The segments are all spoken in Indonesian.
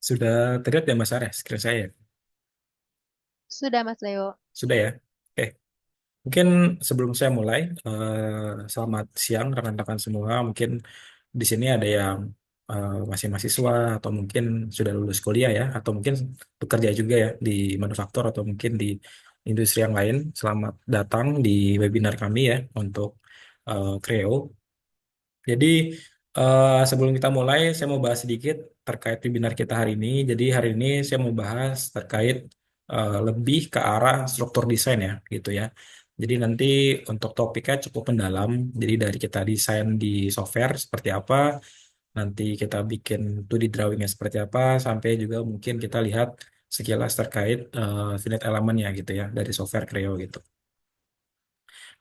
Sudah terlihat ya Mas Ares, screen saya? Sudah, Mas Leo. Sudah ya? Oke, mungkin sebelum saya mulai, selamat siang rekan-rekan semua. Mungkin di sini ada yang masih mahasiswa atau mungkin sudah lulus kuliah ya, atau mungkin bekerja juga ya di manufaktur atau mungkin di industri yang lain. Selamat datang di webinar kami ya untuk Creo. Jadi sebelum kita mulai, saya mau bahas sedikit terkait webinar kita hari ini. Jadi hari ini saya mau bahas terkait lebih ke arah struktur desain ya, gitu ya. Jadi nanti untuk topiknya cukup mendalam. Jadi dari kita desain di software seperti apa, nanti kita bikin 2D drawingnya seperti apa, sampai juga mungkin kita lihat sekilas terkait finite elemennya gitu ya dari software Creo gitu.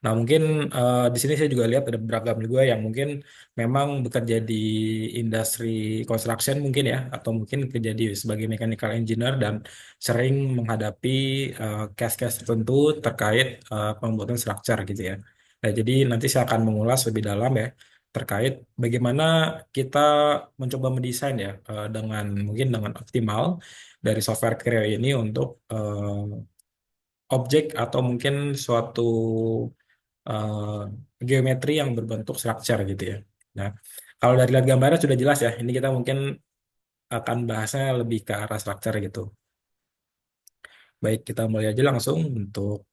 Nah, mungkin di sini saya juga lihat ada beragam juga yang mungkin memang bekerja di industri construction mungkin ya, atau mungkin kerja di sebagai mechanical engineer dan sering menghadapi case-case tertentu terkait pembuatan structure gitu ya. Nah, jadi nanti saya akan mengulas lebih dalam ya terkait bagaimana kita mencoba mendesain ya dengan mungkin dengan optimal dari software Creo ini untuk objek atau mungkin suatu geometri yang berbentuk structure gitu ya. Nah, kalau dari lihat gambarnya sudah jelas ya. Ini kita mungkin akan bahasnya lebih ke arah structure gitu. Baik, kita mulai aja langsung untuk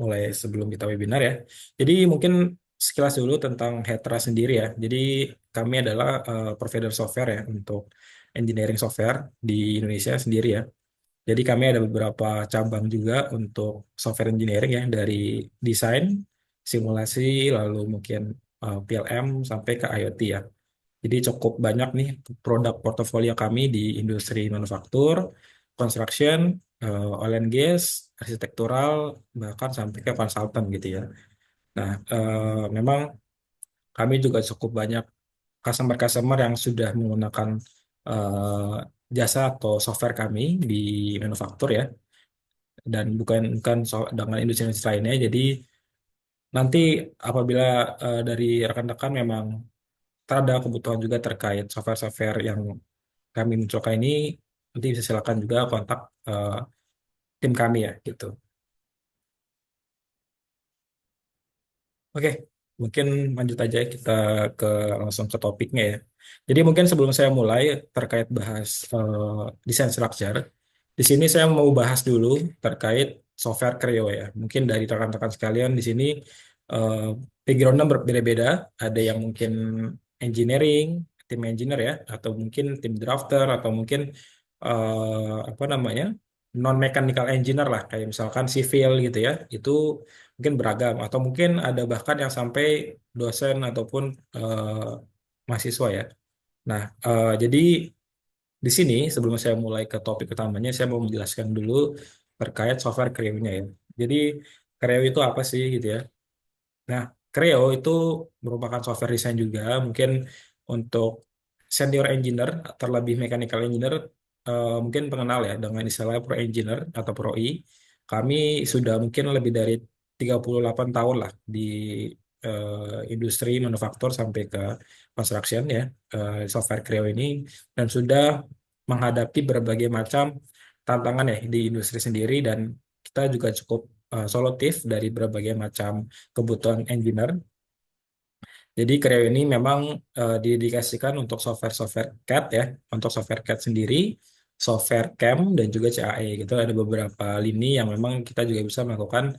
mulai sebelum kita webinar ya. Jadi mungkin sekilas dulu tentang Hetra sendiri ya. Jadi kami adalah provider software ya untuk engineering software di Indonesia sendiri ya. Jadi kami ada beberapa cabang juga untuk software engineering ya dari desain, simulasi, lalu mungkin PLM sampai ke IoT ya. Jadi cukup banyak nih produk portofolio kami di industri manufaktur, construction, oil and gas, arsitektural, bahkan sampai ke konsultan gitu ya. Nah, memang kami juga cukup banyak customer-customer yang sudah menggunakan jasa atau software kami di manufaktur ya dan bukan dengan industri-industri lainnya. Jadi nanti apabila dari rekan-rekan memang ada kebutuhan juga terkait software-software yang kami munculkan ini, nanti bisa silakan juga kontak eh, tim kami ya gitu. Oke, mungkin lanjut aja kita ke langsung ke topiknya ya. Jadi mungkin sebelum saya mulai terkait bahas desain structure, di sini saya mau bahas dulu terkait software Creo ya. Mungkin dari rekan-rekan sekalian di sini eh, backgroundnya berbeda-beda. Ada yang mungkin engineering, tim engineer ya, atau mungkin tim drafter, atau mungkin apa namanya non mechanical engineer lah, kayak misalkan civil gitu ya. Itu mungkin beragam atau mungkin ada bahkan yang sampai dosen ataupun mahasiswa ya. Nah, jadi di sini sebelum saya mulai ke topik utamanya, saya mau menjelaskan dulu terkait software Creo-nya ya. Jadi Creo itu apa sih gitu ya? Nah, Creo itu merupakan software design juga. Mungkin untuk senior engineer, terlebih mechanical engineer, mungkin pengenal ya dengan istilah pro engineer atau pro I. Kami sudah mungkin lebih dari 38 tahun lah di industri manufaktur sampai ke construction ya, software Creo ini. Dan sudah menghadapi berbagai macam tantangan ya di industri sendiri dan kita juga cukup solutif dari berbagai macam kebutuhan engineer. Jadi Creo ini memang didedikasikan untuk software-software CAD ya, untuk software CAD sendiri, software CAM dan juga CAE gitu. Ada beberapa lini yang memang kita juga bisa melakukan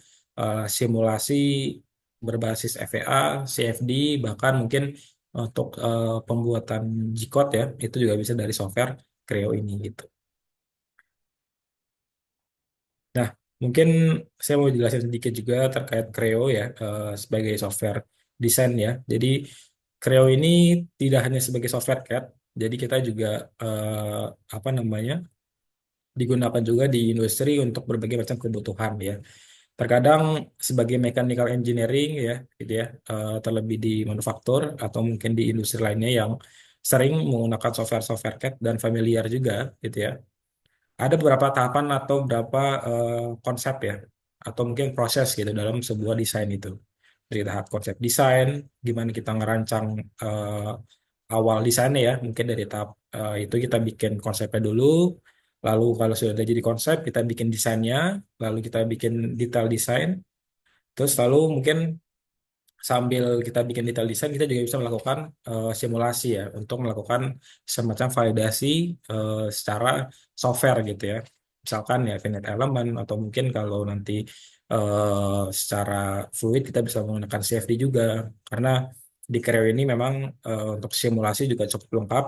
simulasi berbasis FEA, CFD, bahkan mungkin untuk pembuatan G-code ya, itu juga bisa dari software Creo ini gitu. Nah, mungkin saya mau jelasin sedikit juga terkait Creo ya sebagai software desain ya. Jadi Creo ini tidak hanya sebagai software CAD, jadi kita juga apa namanya digunakan juga di industri untuk berbagai macam kebutuhan ya. Terkadang sebagai mechanical engineering ya, gitu ya, terlebih di manufaktur atau mungkin di industri lainnya yang sering menggunakan software-software CAD dan familiar juga, gitu ya. Ada beberapa tahapan atau beberapa konsep ya, atau mungkin proses gitu dalam sebuah desain itu. Dari tahap konsep desain, gimana kita ngerancang awal desainnya ya, mungkin dari tahap Itu kita bikin konsepnya dulu. Lalu kalau sudah ada jadi konsep, kita bikin desainnya. Lalu kita bikin detail desain. Terus lalu mungkin sambil kita bikin detail desain, kita juga bisa melakukan simulasi ya untuk melakukan semacam validasi secara software gitu ya. Misalkan ya finite element atau mungkin kalau nanti secara fluid kita bisa menggunakan CFD juga karena di Creo ini memang untuk simulasi juga cukup lengkap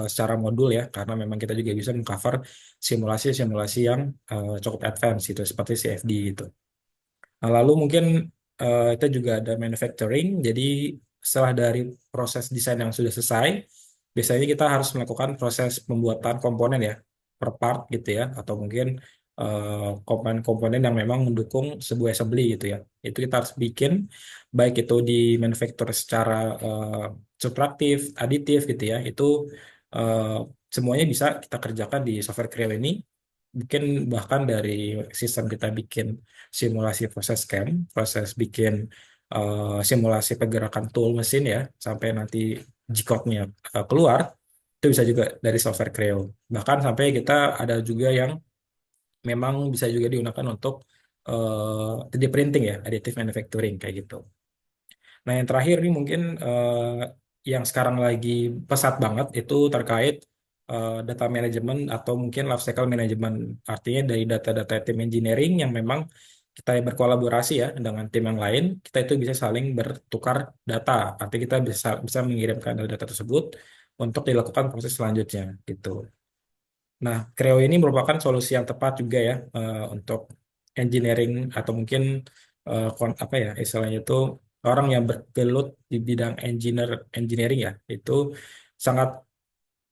secara modul ya karena memang kita juga bisa mengcover simulasi-simulasi yang cukup advance itu seperti CFD gitu. Nah, lalu mungkin kita juga ada manufacturing. Jadi setelah dari proses desain yang sudah selesai, biasanya kita harus melakukan proses pembuatan komponen ya, per part gitu ya, atau mungkin komponen-komponen yang memang mendukung sebuah assembly gitu ya. Itu kita harus bikin, baik itu di manufacture secara subtraktif, aditif gitu ya. Itu eh, semuanya bisa kita kerjakan di software Creo ini. Mungkin bahkan dari sistem kita bikin simulasi proses scan, proses bikin simulasi pergerakan tool mesin ya, sampai nanti G-code-nya keluar, itu bisa juga dari software Creo. Bahkan sampai kita ada juga yang memang bisa juga digunakan untuk 3D printing ya, additive manufacturing kayak gitu. Nah, yang terakhir nih mungkin yang sekarang lagi pesat banget itu terkait data management atau mungkin life cycle management. Artinya dari data-data tim engineering yang memang kita berkolaborasi ya dengan tim yang lain, kita itu bisa saling bertukar data. Artinya kita bisa bisa mengirimkan data tersebut untuk dilakukan proses selanjutnya gitu. Nah, Creo ini merupakan solusi yang tepat juga ya untuk engineering atau mungkin apa ya istilahnya itu orang yang bergelut di bidang engineering ya itu sangat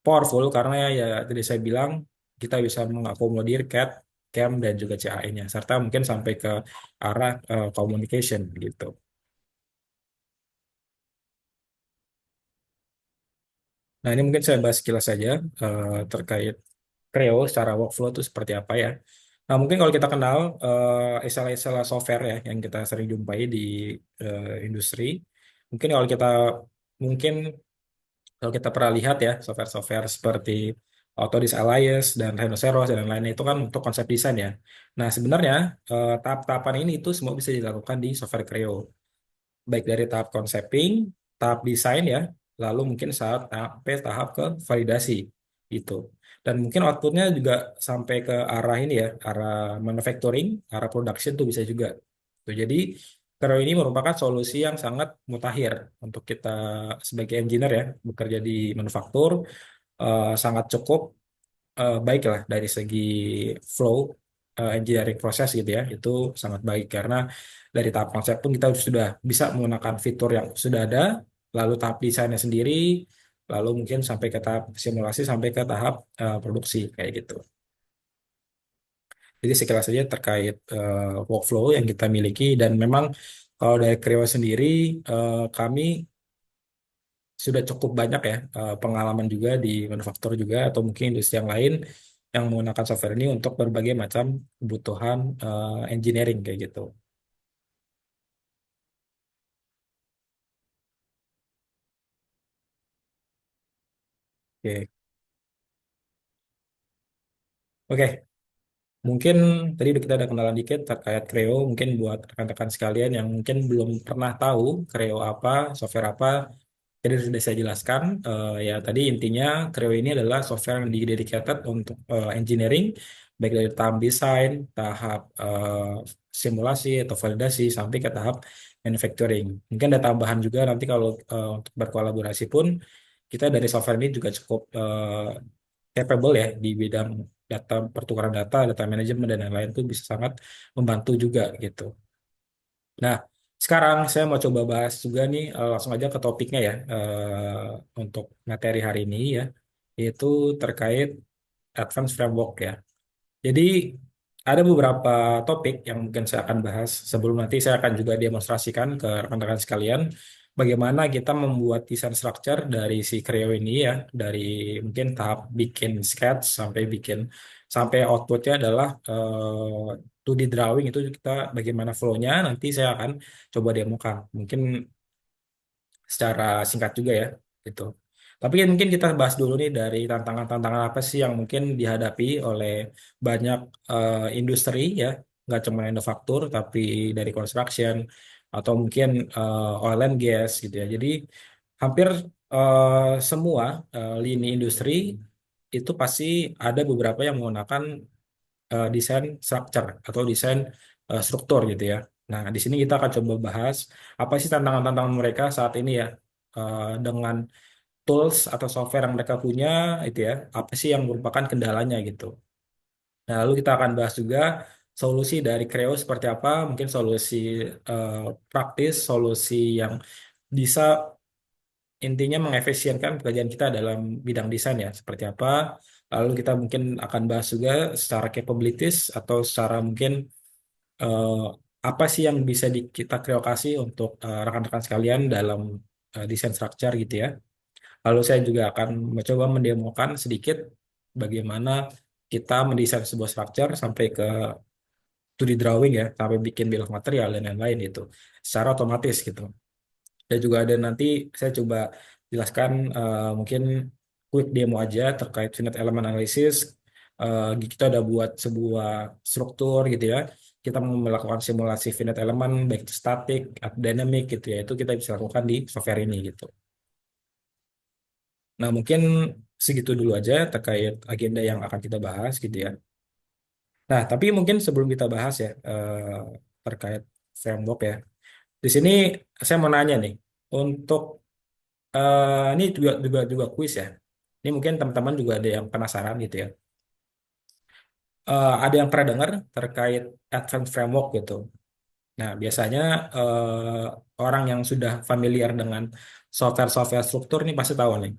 powerful karena ya tadi saya bilang kita bisa mengakomodir CAD, CAM dan juga CAE-nya serta mungkin sampai ke arah communication gitu. Nah, ini mungkin saya bahas sekilas saja terkait Creo secara workflow itu seperti apa ya. Nah, mungkin kalau kita kenal istilah-istilah software ya yang kita sering jumpai di industri, mungkin mungkin kalau kita pernah lihat ya software-software seperti Autodesk Alliance dan Rhinoceros dan lain-lainnya itu kan untuk konsep desain ya. Nah, sebenarnya tahap-tahapan ini itu semua bisa dilakukan di software Creo baik dari tahap concepting, tahap desain ya, lalu mungkin saat sampai tahap ke validasi gitu. Dan mungkin outputnya juga sampai ke arah ini ya, arah manufacturing, arah production tuh bisa juga. Tuh, jadi Creo ini merupakan solusi yang sangat mutakhir untuk kita sebagai engineer ya, bekerja di manufaktur, sangat cukup baik lah dari segi flow engineering proses gitu ya itu sangat baik karena dari tahap konsep pun kita sudah bisa menggunakan fitur yang sudah ada lalu tahap desainnya sendiri lalu mungkin sampai ke tahap simulasi sampai ke tahap produksi kayak gitu. Jadi sekilas saja terkait workflow yang kita miliki dan memang kalau dari Creo sendiri kami sudah cukup banyak ya pengalaman juga di manufaktur juga atau mungkin industri yang lain yang menggunakan software ini untuk berbagai macam kebutuhan engineering kayak gitu. Oke, oke. Mungkin tadi kita udah kenalan dikit terkait Creo. Mungkin buat rekan-rekan sekalian yang mungkin belum pernah tahu Creo apa, software apa, jadi sudah saya jelaskan. Ya tadi intinya Creo ini adalah software yang dedicated untuk engineering, baik dari tahap desain, tahap simulasi atau validasi sampai ke tahap manufacturing. Mungkin ada tambahan juga nanti kalau untuk berkolaborasi pun kita dari software ini juga cukup capable ya di bidang data pertukaran data, data manajemen dan lain-lain itu bisa sangat membantu juga gitu. Nah, sekarang saya mau coba bahas juga nih langsung aja ke topiknya ya untuk materi hari ini ya, yaitu terkait advanced framework ya. Jadi ada beberapa topik yang mungkin saya akan bahas sebelum nanti saya akan juga demonstrasikan ke rekan-rekan sekalian bagaimana kita membuat desain structure dari si Creo ini ya, dari mungkin tahap bikin sketch sampai bikin sampai outputnya adalah 2D drawing itu kita bagaimana flow-nya nanti saya akan coba demokan. Mungkin secara singkat juga ya gitu. Tapi kan mungkin kita bahas dulu nih dari tantangan-tantangan apa sih yang mungkin dihadapi oleh banyak industri ya, nggak cuma manufaktur tapi dari construction atau mungkin oil and gas gitu ya. Jadi hampir semua lini industri itu pasti ada beberapa yang menggunakan desain structure atau desain struktur gitu ya. Nah, di sini kita akan coba bahas apa sih tantangan-tantangan mereka saat ini ya, dengan tools atau software yang mereka punya itu ya, apa sih yang merupakan kendalanya gitu. Nah, lalu kita akan bahas juga solusi dari Creo seperti apa, mungkin solusi eh, praktis, solusi yang bisa intinya mengefisienkan pekerjaan kita dalam bidang desain ya, seperti apa. Lalu kita mungkin akan bahas juga secara capabilities atau secara mungkin eh, apa sih yang bisa kita kreasi untuk rekan-rekan sekalian dalam desain structure gitu ya. Lalu saya juga akan mencoba mendemokan sedikit bagaimana kita mendesain sebuah structure sampai ke 2D drawing ya, sampai bikin bill of material dan lain-lain itu secara otomatis gitu. Dan juga ada nanti saya coba jelaskan mungkin quick demo aja terkait finite element analysis. Kita udah buat sebuah struktur gitu ya. Kita mau melakukan simulasi finite element baik itu static atau dynamic gitu ya. Itu kita bisa lakukan di software ini gitu. Nah, mungkin segitu dulu aja terkait agenda yang akan kita bahas gitu ya. Nah, tapi mungkin sebelum kita bahas ya terkait framework ya. Di sini saya mau nanya nih, untuk ini juga kuis ya. Ini mungkin teman-teman juga ada yang penasaran gitu ya. Ada yang pernah dengar terkait advanced framework gitu. Nah, biasanya orang yang sudah familiar dengan software-software struktur ini pasti tahu nih.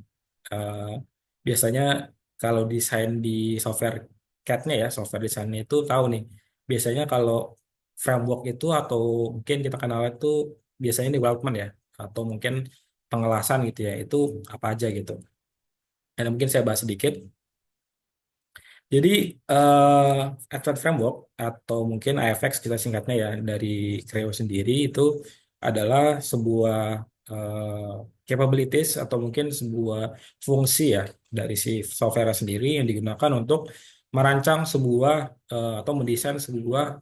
Eh, Biasanya kalau desain di software CAD-nya ya, software desainnya itu tahu nih. Biasanya kalau framework itu atau mungkin kita kenal itu biasanya development ya, atau mungkin pengelasan gitu ya, itu apa aja gitu. Dan mungkin saya bahas sedikit. Jadi Advanced Framework atau mungkin AFX kita singkatnya ya dari Creo sendiri itu adalah sebuah capabilities atau mungkin sebuah fungsi ya dari si software sendiri yang digunakan untuk merancang sebuah atau mendesain sebuah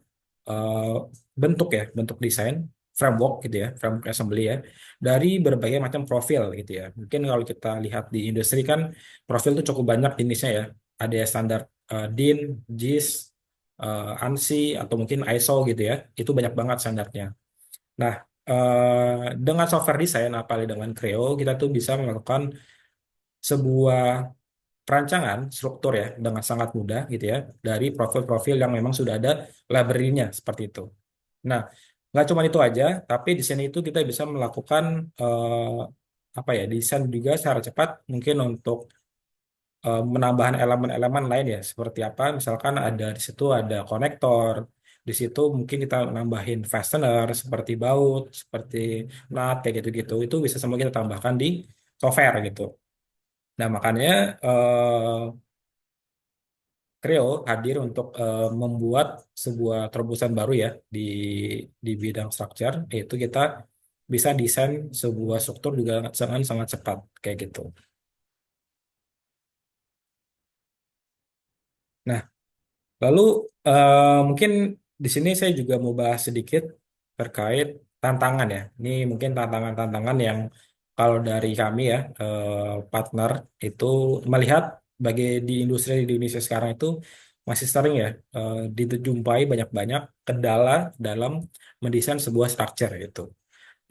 eh, bentuk ya, bentuk desain framework gitu ya, framework assembly ya, dari berbagai macam profil gitu ya. Mungkin kalau kita lihat di industri kan profil itu cukup banyak jenisnya ya. Ada yang standar DIN, JIS, ANSI, atau mungkin ISO gitu ya. Itu banyak banget standarnya. Nah, dengan software design, apalagi dengan Creo, kita tuh bisa melakukan sebuah perancangan struktur ya dengan sangat mudah gitu ya dari profil-profil yang memang sudah ada library-nya seperti itu. Nah, nggak cuma itu aja, tapi di sini itu kita bisa melakukan apa ya desain juga secara cepat mungkin untuk menambahan elemen-elemen lain ya seperti apa misalkan ada di situ ada konektor di situ mungkin kita nambahin fastener seperti baut seperti nut kayak gitu-gitu itu bisa semua kita tambahkan di software gitu. Nah makanya Creo hadir untuk membuat sebuah terobosan baru ya di bidang structure yaitu kita bisa desain sebuah struktur juga sangat sangat cepat kayak gitu. Nah, lalu mungkin di sini saya juga mau bahas sedikit terkait tantangan ya. Ini mungkin tantangan-tantangan yang kalau dari kami ya partner itu melihat bagi di industri di Indonesia sekarang itu masih sering ya dijumpai banyak-banyak kendala dalam mendesain sebuah structure gitu.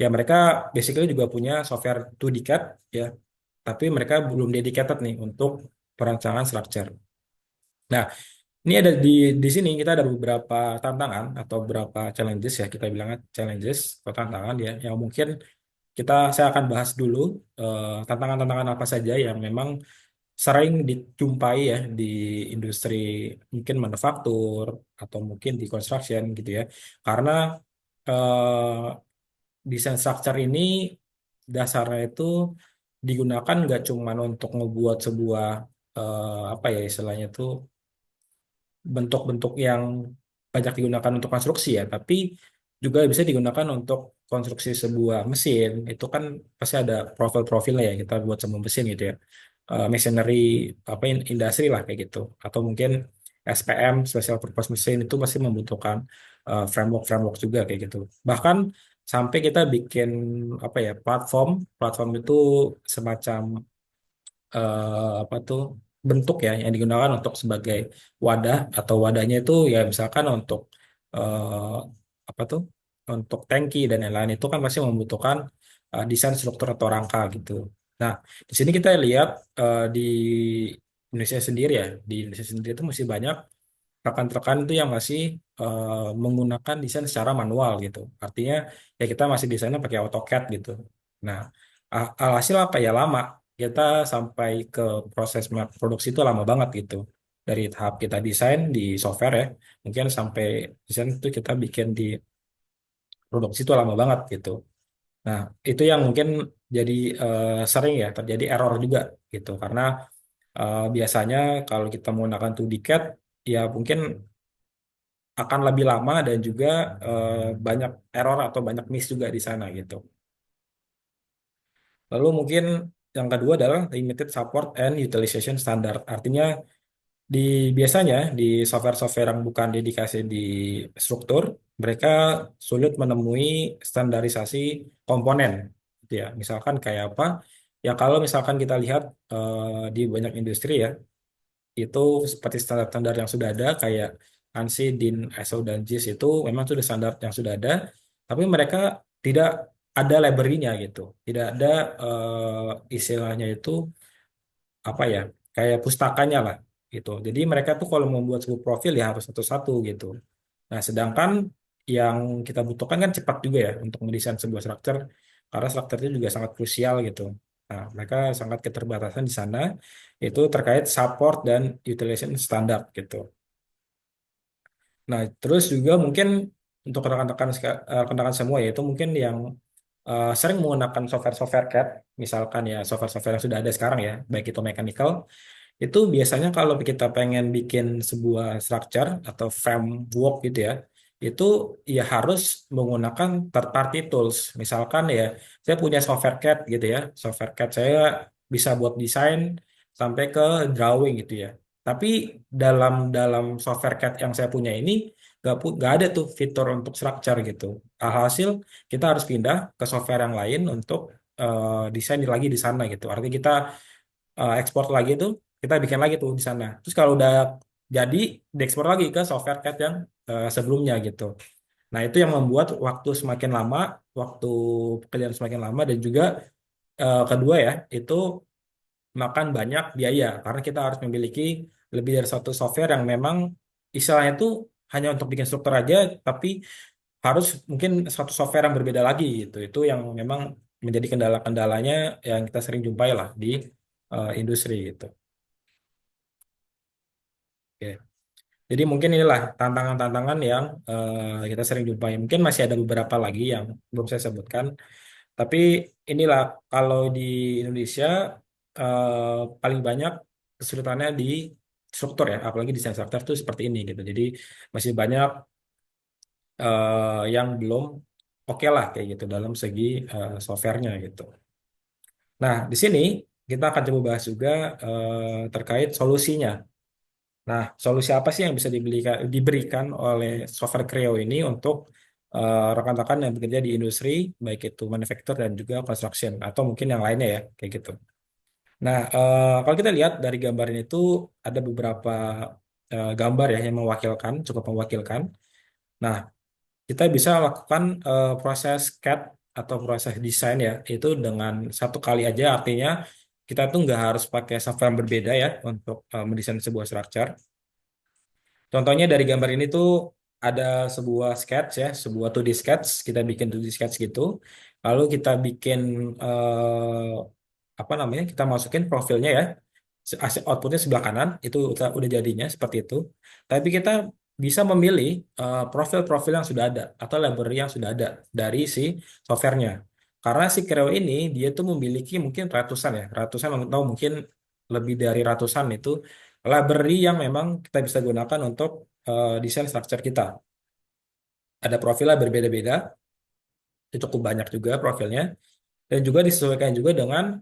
Ya mereka basically juga punya software 2D CAD ya, tapi mereka belum dedicated nih untuk perancangan structure. Nah, ini ada di sini kita ada beberapa tantangan atau beberapa challenges ya kita bilang challenges atau tantangan ya yang mungkin saya akan bahas dulu tantangan-tantangan apa saja yang memang sering dijumpai ya di industri mungkin manufaktur atau mungkin di construction gitu ya. Karena desain structure ini dasarnya itu digunakan nggak cuma untuk ngebuat sebuah apa ya istilahnya itu bentuk-bentuk yang banyak digunakan untuk konstruksi ya, tapi juga bisa digunakan untuk konstruksi sebuah mesin. Itu kan pasti ada profil-profilnya ya kita buat sebuah mesin gitu ya. Machinery apa industri lah kayak gitu. Atau mungkin SPM special purpose mesin itu masih membutuhkan framework juga kayak gitu. Bahkan sampai kita bikin apa ya platform, platform itu semacam apa tuh bentuk ya yang digunakan untuk sebagai wadah atau wadahnya itu ya misalkan untuk eh, apa tuh untuk tangki dan lain-lain itu kan masih membutuhkan desain struktur atau rangka gitu. Nah, di sini kita lihat di Indonesia sendiri ya, di Indonesia sendiri itu masih banyak rekan-rekan itu yang masih menggunakan desain secara manual gitu. Artinya ya kita masih desainnya pakai AutoCAD gitu. Nah, alhasil apa ya lama. Kita sampai ke proses produksi itu lama banget gitu. Dari tahap kita desain di software ya, mungkin sampai desain itu kita bikin di produksi itu lama banget gitu. Nah, itu yang mungkin jadi sering ya terjadi error juga gitu. Karena biasanya kalau kita menggunakan 2D CAD, ya mungkin akan lebih lama dan juga banyak error atau banyak miss juga di sana gitu. Lalu mungkin yang kedua adalah limited support and utilization standard. Artinya di biasanya di software-software yang bukan dedikasi di struktur, mereka sulit menemui standarisasi komponen. Gitu ya. Misalkan kayak apa? Ya kalau misalkan kita lihat di banyak industri ya, itu seperti standar-standar yang sudah ada kayak ANSI, DIN, ISO, dan JIS itu memang sudah standar yang sudah ada, tapi mereka tidak ada library-nya gitu, tidak ada istilahnya itu apa ya, kayak pustakanya lah gitu. Jadi mereka tuh kalau membuat sebuah profil ya harus satu-satu gitu. Nah, sedangkan yang kita butuhkan kan cepat juga ya untuk mendesain sebuah structure, karena structure itu juga sangat krusial gitu. Nah, mereka sangat keterbatasan di sana, itu terkait support dan utilization standar gitu. Nah, terus juga mungkin untuk rekan-rekan rekan-rekan semua yaitu mungkin yang sering menggunakan software-software CAD, misalkan ya software-software yang sudah ada sekarang ya, baik itu mechanical, itu biasanya kalau kita pengen bikin sebuah structure atau framework gitu ya, itu ya harus menggunakan third party tools. Misalkan ya, saya punya software CAD gitu ya, software CAD saya bisa buat desain sampai ke drawing gitu ya. Tapi dalam dalam software CAD yang saya punya ini nggak ada tuh fitur untuk structure gitu. Alhasil kita harus pindah ke software yang lain untuk desain lagi di sana gitu. Artinya kita ekspor lagi tuh kita bikin lagi tuh di sana. Terus kalau udah jadi diekspor lagi ke software CAD yang sebelumnya gitu. Nah, itu yang membuat waktu semakin lama, waktu pekerjaan semakin lama dan juga kedua ya, itu makan banyak biaya karena kita harus memiliki lebih dari satu software yang memang istilahnya itu hanya untuk bikin struktur aja, tapi harus mungkin satu software yang berbeda lagi gitu. Itu yang memang menjadi kendala-kendalanya yang kita sering jumpai lah di industri gitu. Oke. Jadi mungkin inilah tantangan-tantangan yang kita sering jumpai. Mungkin masih ada beberapa lagi yang belum saya sebutkan. Tapi inilah kalau di Indonesia paling banyak kesulitannya di struktur ya, apalagi desain struktur itu seperti ini gitu. Jadi masih banyak yang belum oke lah kayak gitu dalam segi softwarenya gitu. Nah, di sini kita akan coba bahas juga terkait solusinya. Nah, solusi apa sih yang bisa diberikan oleh software Creo ini untuk rekan-rekan yang bekerja di industri, baik itu manufacture dan juga construction, atau mungkin yang lainnya ya, kayak gitu. Nah, kalau kita lihat dari gambar ini tuh ada beberapa gambar ya yang mewakilkan, cukup mewakilkan. Nah, kita bisa lakukan proses CAD atau proses desain ya, itu dengan satu kali aja, artinya kita tuh nggak harus pakai software yang berbeda ya untuk mendesain sebuah structure. Contohnya dari gambar ini tuh ada sebuah sketch ya, sebuah 2D sketch, kita bikin 2D sketch gitu. Lalu kita bikin apa namanya? Kita masukin profilnya ya. Outputnya sebelah kanan itu udah jadinya seperti itu. Tapi kita bisa memilih profil-profil yang sudah ada atau library yang sudah ada dari si softwarenya. Karena si Creo ini dia tuh memiliki mungkin ratusan ya, ratusan atau mungkin lebih dari ratusan itu library yang memang kita bisa gunakan untuk desain structure kita. Ada profilnya berbeda-beda, itu cukup banyak juga profilnya, dan juga disesuaikan juga dengan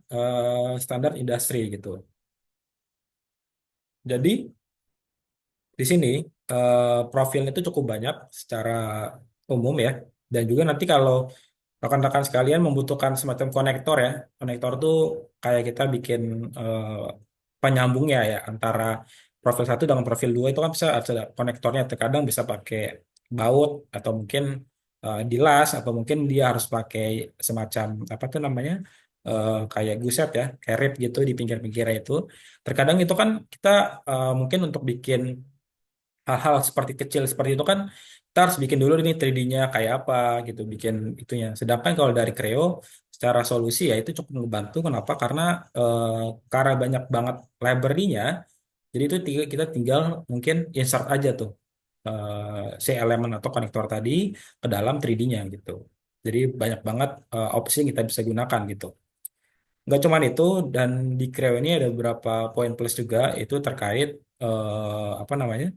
standar industri gitu. Jadi di sini profilnya itu cukup banyak secara umum ya. Dan juga nanti kalau rekan-rekan sekalian membutuhkan semacam konektor ya. Konektor tuh kayak kita bikin eh, penyambungnya ya antara profil satu dengan profil dua itu kan bisa ada konektornya. Terkadang bisa pakai baut atau mungkin dilas atau mungkin dia harus pakai semacam apa tuh namanya kayak guset ya, kayak rib gitu di pinggir-pinggirnya itu. Terkadang itu kan kita mungkin untuk bikin hal-hal seperti kecil seperti itu kan kita harus bikin dulu ini 3D-nya kayak apa gitu bikin itunya. Sedangkan kalau dari Creo secara solusi ya itu cukup membantu. Kenapa? Karena karena banyak banget library-nya. Jadi itu kita tinggal mungkin insert aja tuh si elemen atau konektor tadi ke dalam 3D-nya gitu. Jadi banyak banget opsi yang kita bisa gunakan gitu. Nggak cuman itu, dan di Creo ini ada beberapa poin plus juga itu terkait apa namanya?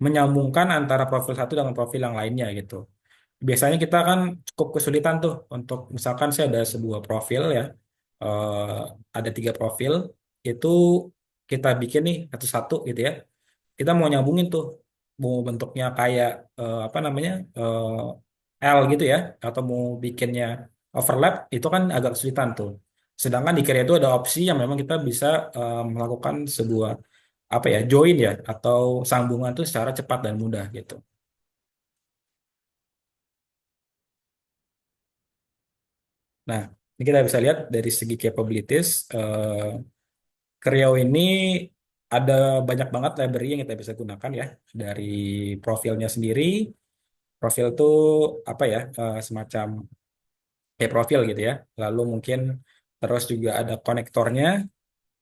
Menyambungkan antara profil satu dengan profil yang lainnya gitu. Biasanya kita kan cukup kesulitan tuh untuk misalkan saya ada sebuah profil ya, eh, ada 3 profil, itu kita bikin nih satu-satu gitu ya. Kita mau nyambungin tuh, mau bentuknya kayak apa namanya L gitu ya, atau mau bikinnya overlap, itu kan agak kesulitan tuh. Sedangkan di Krea itu ada opsi yang memang kita bisa melakukan sebuah apa ya join ya atau sambungan tuh secara cepat dan mudah gitu. Nah, ini kita bisa lihat dari segi capabilities, Creo ini ada banyak banget library yang kita bisa gunakan ya. Dari profilnya sendiri, profil tuh apa ya, semacam kayak profil gitu ya. Lalu mungkin terus juga ada konektornya.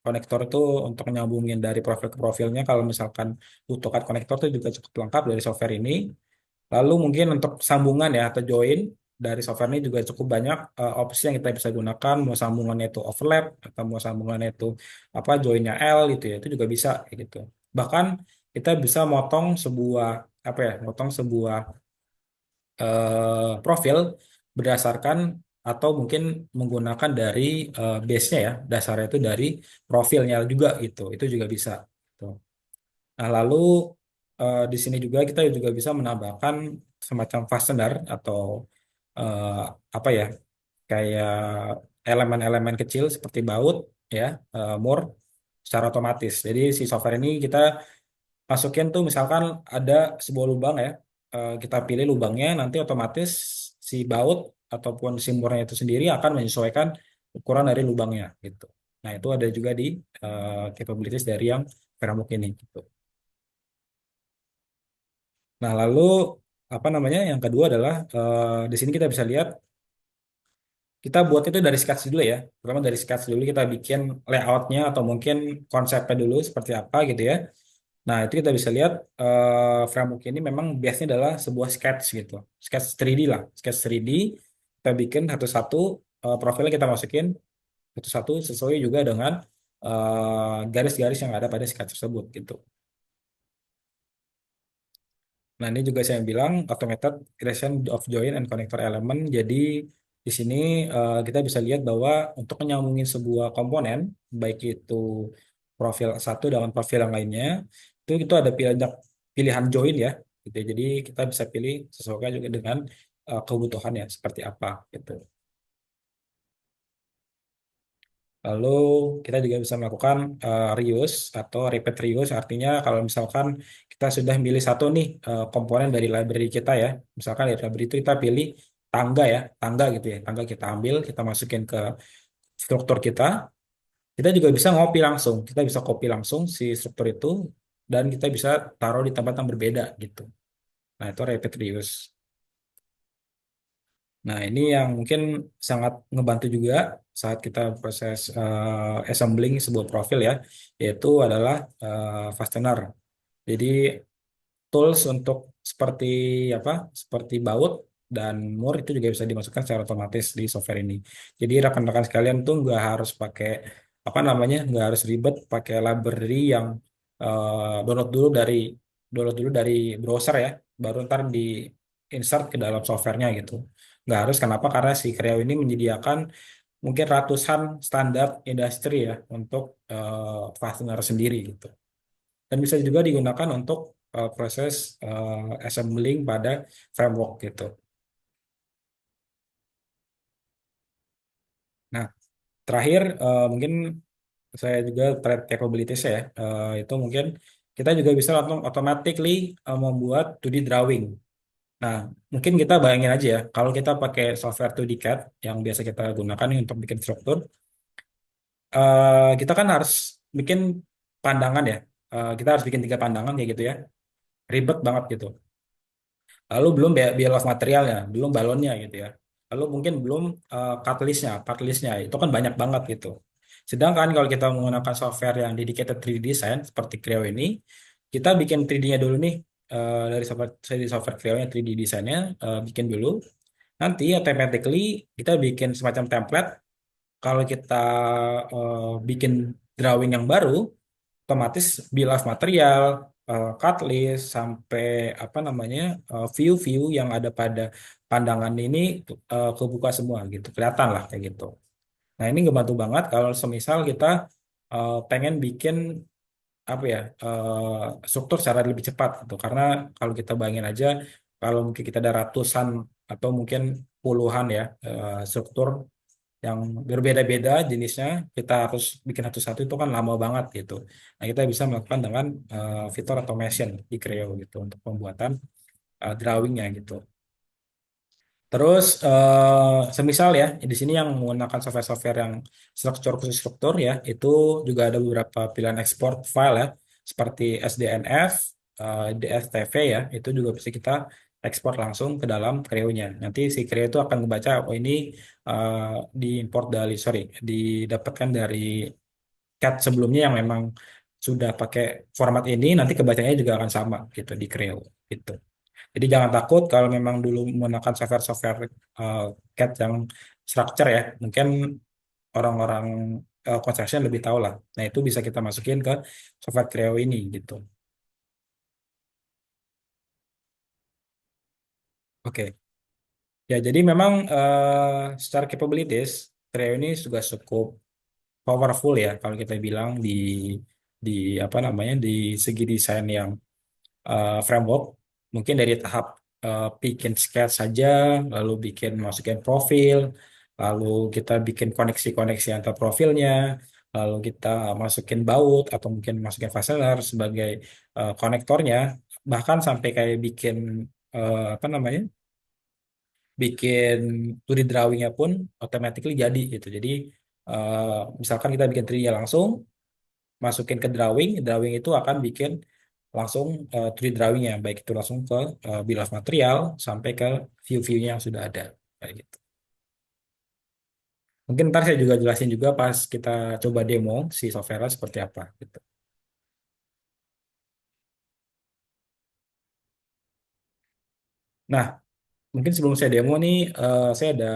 Konektor itu untuk nyambungin dari profil ke profilnya. Kalau misalkan butuh konektor itu juga cukup lengkap dari software ini. Lalu mungkin untuk sambungan ya atau join dari software ini juga cukup banyak opsi yang kita bisa gunakan. Mau sambungannya itu overlap atau mau sambungannya itu apa joinnya L gitu ya, itu juga bisa kayak gitu. Bahkan kita bisa motong sebuah apa ya, motong sebuah profil berdasarkan atau mungkin menggunakan dari base-nya ya, dasarnya itu dari profilnya juga gitu. Itu juga bisa. Gitu. Nah, lalu di sini juga kita juga bisa menambahkan semacam fastener atau eh, apa ya, kayak elemen-elemen kecil seperti baut ya, mur secara otomatis. Jadi si software ini kita masukin tuh misalkan ada sebuah lubang ya, kita pilih lubangnya, nanti otomatis si baut ataupun si murnya itu sendiri akan menyesuaikan ukuran dari lubangnya gitu. Nah, itu ada juga di capabilities dari yang Veramuk ini gitu. Nah, lalu apa namanya? Yang kedua adalah di sini kita bisa lihat kita buat itu dari sketch dulu ya. Pertama dari sketch dulu kita bikin layoutnya atau mungkin konsepnya dulu seperti apa gitu ya. Nah, itu kita bisa lihat framework ini memang biasanya adalah sebuah sketch gitu. Sketch 3D lah. Sketch 3D kita bikin satu-satu profilnya kita masukin satu-satu sesuai juga dengan garis-garis yang ada pada sketch tersebut gitu. Nah, ini juga saya bilang automated creation of join and connector element. Jadi di sini kita bisa lihat bahwa untuk menyambungin sebuah komponen, baik itu profil satu dengan profil yang lainnya, itu ada pilihan join ya. Gitu. Jadi kita bisa pilih sesuai juga dengan kebutuhannya seperti apa gitu. Lalu kita juga bisa melakukan reuse atau repeat reuse, artinya kalau misalkan kita sudah milih satu nih komponen dari library kita ya, misalkan dari library itu kita pilih tangga ya, tangga gitu ya, tangga kita ambil, kita masukin ke struktur kita juga bisa ngopi langsung, kita bisa copy langsung si struktur itu, dan kita bisa taruh di tempat yang berbeda gitu. Nah, itu repeat reuse. Nah, ini yang mungkin sangat ngebantu juga saat kita proses assembling sebuah profil ya, yaitu adalah fastener. Jadi tools untuk seperti apa, seperti baut dan mur itu juga bisa dimasukkan secara otomatis di software ini. Jadi rekan-rekan sekalian tuh nggak harus pakai apa namanya, nggak harus ribet pakai library yang download dulu dari browser ya, baru ntar di insert ke dalam softwarenya gitu. Nggak harus, kenapa? Karena si Creo ini menyediakan mungkin ratusan standar industri ya untuk fastener sendiri gitu. Dan bisa juga digunakan untuk proses assembling pada framework gitu. Nah, terakhir mungkin saya juga trade capabilities ya. Itu mungkin kita juga bisa langsung automatically membuat 2D drawing. Nah, mungkin kita bayangin aja ya, kalau kita pakai software 2D CAD yang biasa kita gunakan nih untuk bikin struktur, kita kan harus bikin pandangan ya. Kita harus bikin 3 pandangan kayak gitu ya. Ribet banget gitu. Lalu belum bill of materialnya, belum balonnya gitu ya. Lalu mungkin belum cut listnya, part listnya, itu kan banyak banget gitu. Sedangkan kalau kita menggunakan software yang dedicated 3D design seperti Creo ini, kita bikin 3D-nya dulu nih, dari software Creo-nya 3D desainnya bikin dulu. Nanti automatically kita bikin semacam template. Kalau kita bikin drawing yang baru, otomatis bill of material, cut list, sampai apa namanya view-view yang ada pada pandangan ini kebuka semua gitu, kelihatan lah kayak gitu. Nah ini ngebantu banget kalau semisal kita pengen bikin apa ya struktur secara lebih cepat gitu. Karena kalau kita bayangin aja, kalau mungkin kita ada ratusan atau mungkin puluhan ya struktur yang berbeda-beda jenisnya, kita harus bikin satu-satu itu kan lama banget gitu. Nah, kita bisa melakukan dengan fitur automation di Creo gitu untuk pembuatan drawingnya gitu. Terus semisal ya di sini yang menggunakan software-software yang struktur khusus struktur ya, itu juga ada beberapa pilihan ekspor file ya, seperti SDNF, DFTV ya, itu juga bisa kita ekspor langsung ke dalam Creo-nya. Nanti si Creo itu akan membaca, oh ini diimport dari, sorry, didapatkan dari CAD sebelumnya yang memang sudah pakai format ini, nanti kebacanya juga akan sama gitu di Creo gitu. Jadi jangan takut kalau memang dulu menggunakan software-software uh, CAD yang structure ya, mungkin orang-orang construction lebih tahu lah. Nah itu bisa kita masukin ke software Creo ini gitu. Oke, ya jadi memang secara capabilities Creo ini juga cukup powerful ya kalau kita bilang di apa namanya di segi desain yang framework, mungkin dari tahap bikin sketch saja, lalu bikin masukin profil, lalu kita bikin koneksi-koneksi antar profilnya, lalu kita masukin baut atau mungkin masukin fastener sebagai konektornya, bahkan sampai kayak bikin apa namanya, bikin 2D drawingnya pun automatically jadi gitu. Jadi misalkan kita bikin 3D langsung, masukin ke drawing, drawing itu akan bikin langsung 3D drawingnya, baik itu langsung ke bill of material sampai ke view-viewnya yang sudah ada. Kayak gitu. Mungkin ntar saya juga jelasin juga pas kita coba demo si software seperti apa gitu. Nah, mungkin sebelum saya demo nih, saya ada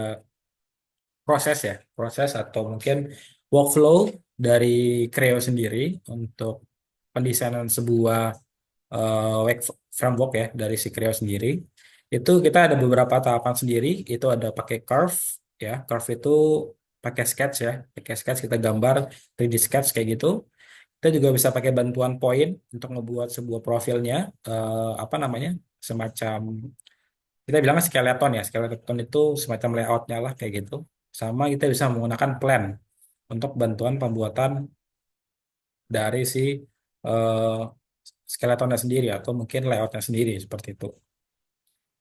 proses ya, proses atau mungkin workflow dari Creo sendiri untuk pendesainan sebuah web framework ya dari si Creo sendiri. Itu kita ada beberapa tahapan sendiri. Itu ada pakai curve ya. Curve itu pakai sketch ya. Pakai sketch kita gambar 3D sketch kayak gitu. Kita juga bisa pakai bantuan point untuk ngebuat sebuah profilnya apa namanya? Semacam kita bilang skeleton ya. Skeleton itu semacam layoutnya lah kayak gitu. Sama kita bisa menggunakan plan untuk bantuan pembuatan dari si eh, skeletonnya sendiri atau mungkin layoutnya sendiri seperti itu.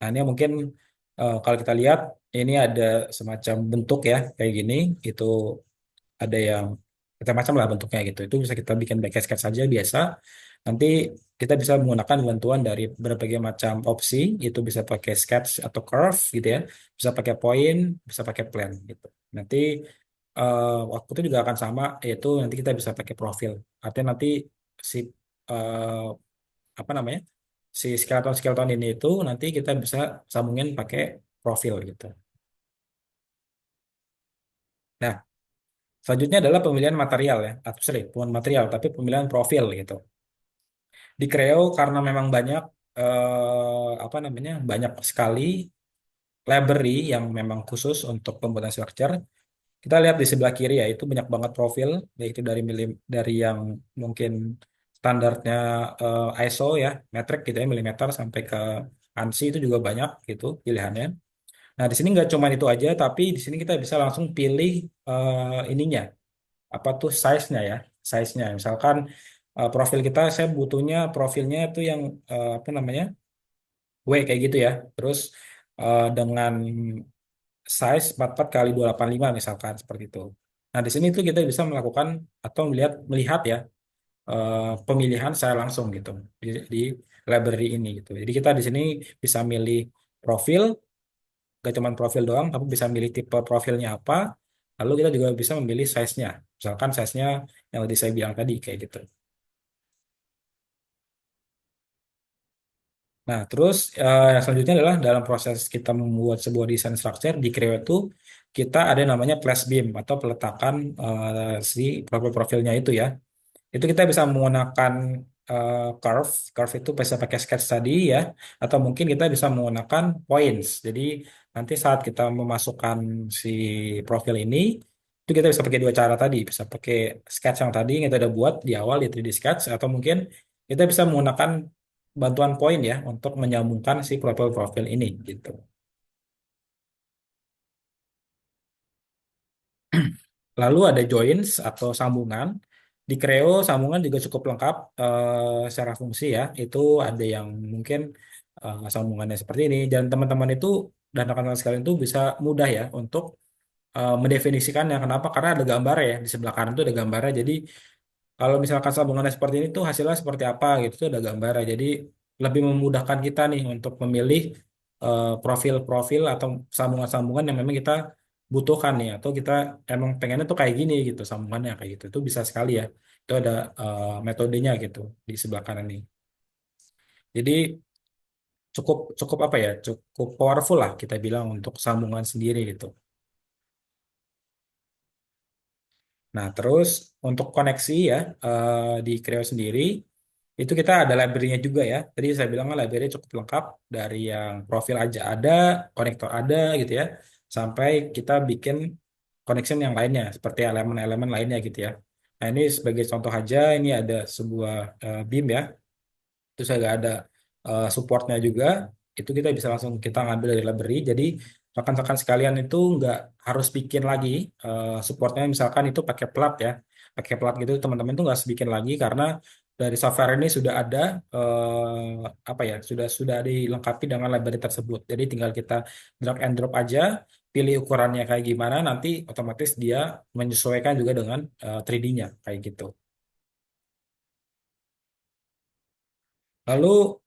Nah, ini mungkin kalau kita lihat ini ada semacam bentuk ya kayak gini, itu ada yang macam-macam lah bentuknya gitu. Itu bisa kita bikin back sketch saja biasa. Nanti kita bisa menggunakan bantuan dari berbagai macam opsi, itu bisa pakai sketch atau curve gitu ya, bisa pakai point, bisa pakai plan gitu. Nanti waktu itu juga akan sama, yaitu nanti kita bisa pakai profil. Artinya nanti si eh, apa namanya si skeleton-skeleton ini itu nanti kita bisa sambungin pakai profil gitu. Nah, selanjutnya adalah pemilihan material ya, atau sorry, bukan material, tapi pemilihan profil gitu. Di Creo karena memang banyak apa namanya, banyak sekali library yang memang khusus untuk pembuatan structure. Kita lihat di sebelah kiri ya, itu banyak banget profil, yaitu dari yang mungkin standarnya ISO ya, metric gitu ya, milimeter sampai ke ANSI itu juga banyak gitu pilihannya. Nah, di sini nggak cuma itu aja, tapi di sini kita bisa langsung pilih ininya, apa tuh size-nya ya, size-nya. Misalkan profil kita, saya butuhnya profilnya itu yang apa namanya, W kayak gitu ya. Terus dengan size 44 kali 285 misalkan seperti itu. Nah, di sini tuh kita bisa melakukan atau melihat ya pemilihan secara langsung gitu di library ini gitu. Jadi kita di sini bisa milih profil, gak cuma profil doang, tapi bisa milih tipe profilnya apa. Lalu kita juga bisa memilih size-nya. Misalkan size-nya yang tadi saya bilang tadi kayak gitu. Nah, terus yang selanjutnya adalah dalam proses kita membuat sebuah desain structure di Creo itu kita ada namanya place beam atau peletakan si profil-profilnya itu ya. Itu kita bisa menggunakan curve. Curve itu bisa pakai sketch tadi ya, atau mungkin kita bisa menggunakan points. Jadi nanti saat kita memasukkan si profil ini, itu kita bisa pakai dua cara tadi. Bisa pakai sketch yang tadi yang kita udah buat di awal di 3D Sketch, atau mungkin kita bisa menggunakan bantuan poin ya untuk menyambungkan si profil-profil ini gitu. Lalu ada joins atau sambungan. Di Creo sambungan juga cukup lengkap secara fungsi ya. Itu ada yang mungkin sambungannya seperti ini. Dan teman-teman itu dan rekan-rekan sekalian itu bisa mudah ya untuk mendefinisikannya. Kenapa? Karena ada gambar ya. Di sebelah kanan itu ada gambarnya. Jadi kalau misalkan sambungannya seperti ini tuh hasilnya seperti apa gitu tuh ada gambarnya. Jadi lebih memudahkan kita nih untuk memilih profil-profil atau sambungan-sambungan yang memang kita butuhkan nih, atau kita emang pengennya tuh kayak gini gitu sambungannya kayak gitu. Itu bisa sekali ya. Itu ada metodenya gitu di sebelah kanan nih. Jadi cukup cukup apa ya? Cukup powerful lah kita bilang untuk sambungan sendiri gitu. Nah, terus untuk koneksi ya di Creo sendiri itu kita ada library-nya juga ya. Tadi saya bilang kan library cukup lengkap dari yang profil aja ada, konektor ada gitu ya, sampai kita bikin connection yang lainnya seperti elemen-elemen lainnya gitu ya. Nah, ini sebagai contoh aja ini ada sebuah BIM ya. Terus agak ada supportnya juga, itu kita bisa langsung kita ngambil dari library. Jadi rekan-rekan sekalian itu nggak harus bikin lagi supportnya, misalkan itu pakai plat ya, pakai plat gitu teman-teman itu nggak harus bikin lagi karena dari software ini sudah ada apa ya, sudah dilengkapi dengan library tersebut. Jadi tinggal kita drag and drop aja, pilih ukurannya kayak gimana, nanti otomatis dia menyesuaikan juga dengan 3D-nya kayak gitu. Lalu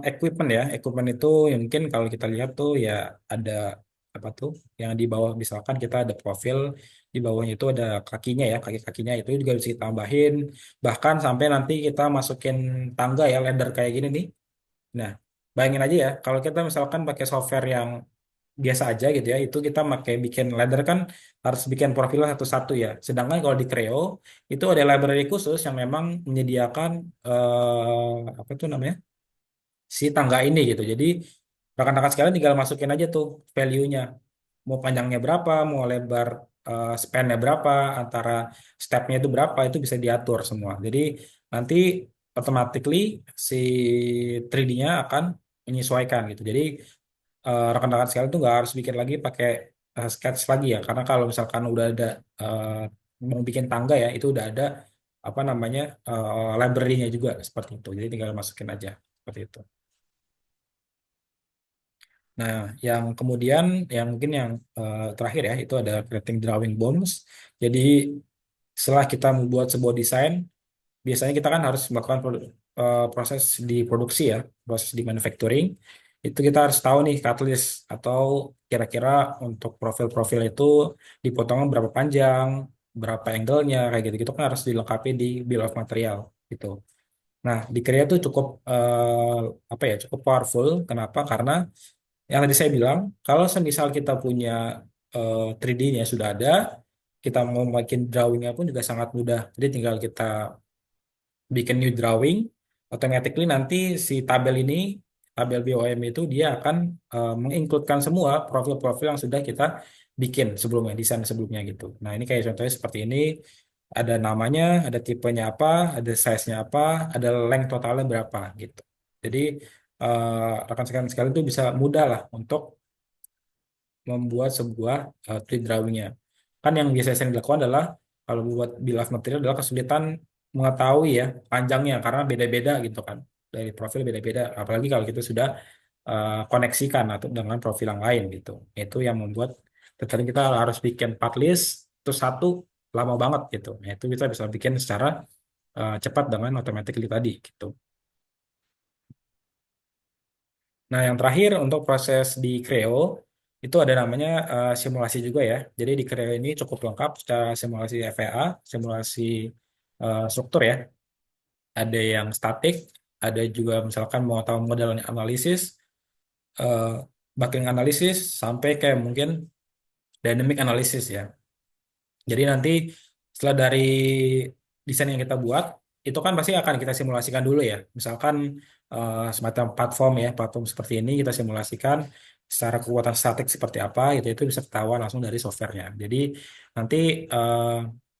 equipment ya, equipment itu ya mungkin kalau kita lihat tuh ya ada apa tuh yang di bawah, misalkan kita ada profil di bawahnya itu ada kakinya ya, kaki-kakinya itu juga bisa kita tambahin, bahkan sampai nanti kita masukin tangga ya, ladder kayak gini nih. Nah, bayangin aja ya kalau kita misalkan pakai software yang biasa aja gitu ya, itu kita pakai bikin ladder kan harus bikin profil satu-satu ya. Sedangkan kalau di Creo itu ada library khusus yang memang menyediakan apa tuh namanya, si tangga ini gitu. Jadi rekan-rekan sekalian tinggal masukin aja tuh value-nya. Mau panjangnya berapa, mau lebar span-nya berapa, antara step-nya itu berapa, itu bisa diatur semua. Jadi nanti automatically si 3D-nya akan menyesuaikan gitu. Jadi rekan-rekan sekalian tuh nggak harus bikin lagi pakai sketch lagi ya. Karena kalau misalkan udah ada eh, mau bikin tangga ya, itu udah ada apa namanya library-nya juga seperti itu. Jadi tinggal masukin aja seperti itu. Nah, yang kemudian yang mungkin yang terakhir ya itu ada creating drawing bombs. Jadi setelah kita membuat sebuah desain, biasanya kita kan harus melakukan proses di produksi ya, proses di manufacturing. Itu kita harus tahu nih catalyst atau kira-kira untuk profil-profil itu dipotongnya berapa panjang, berapa angle-nya kayak gitu. Itu kan harus dilengkapi di bill of material gitu. Nah, di Korea tuh cukup apa ya, cukup powerful. Kenapa? Karena yang tadi saya bilang, kalau semisal kita punya 3D-nya sudah ada, kita mau bikin drawingnya pun juga sangat mudah. Jadi tinggal kita bikin new drawing, automatically nanti si tabel ini, tabel BOM itu dia akan mengincludekan semua profil-profil yang sudah kita bikin sebelumnya, desain sebelumnya gitu. Nah, ini kayak contohnya seperti ini, ada namanya, ada tipenya apa, ada size-nya apa, ada length totalnya berapa gitu. Jadi rekan sekalian sekalian itu bisa mudah lah untuk membuat sebuah tweet drawingnya. Kan yang biasanya sering dilakukan adalah kalau buat bill of material adalah kesulitan mengetahui ya panjangnya karena beda-beda gitu kan. Dari profil beda-beda. Apalagi kalau kita sudah koneksikan atau dengan profil yang lain gitu. Itu yang membuat terkadang kita harus bikin part list terus satu lama banget gitu. Nah, itu kita bisa bikin secara cepat dengan automatically tadi gitu. Nah, yang terakhir untuk proses di Creo itu ada namanya simulasi juga ya. Jadi di Creo ini cukup lengkap secara simulasi FEA, simulasi struktur ya. Ada yang statik, ada juga misalkan mau tahu model analisis, uh, backing analisis, sampai kayak mungkin dynamic analysis ya. Jadi nanti setelah dari desain yang kita buat, itu kan pasti akan kita simulasikan dulu ya. Misalkan semacam platform ya, platform seperti ini kita simulasikan secara kekuatan statik seperti apa, itu bisa ketahuan langsung dari softwarenya. Jadi nanti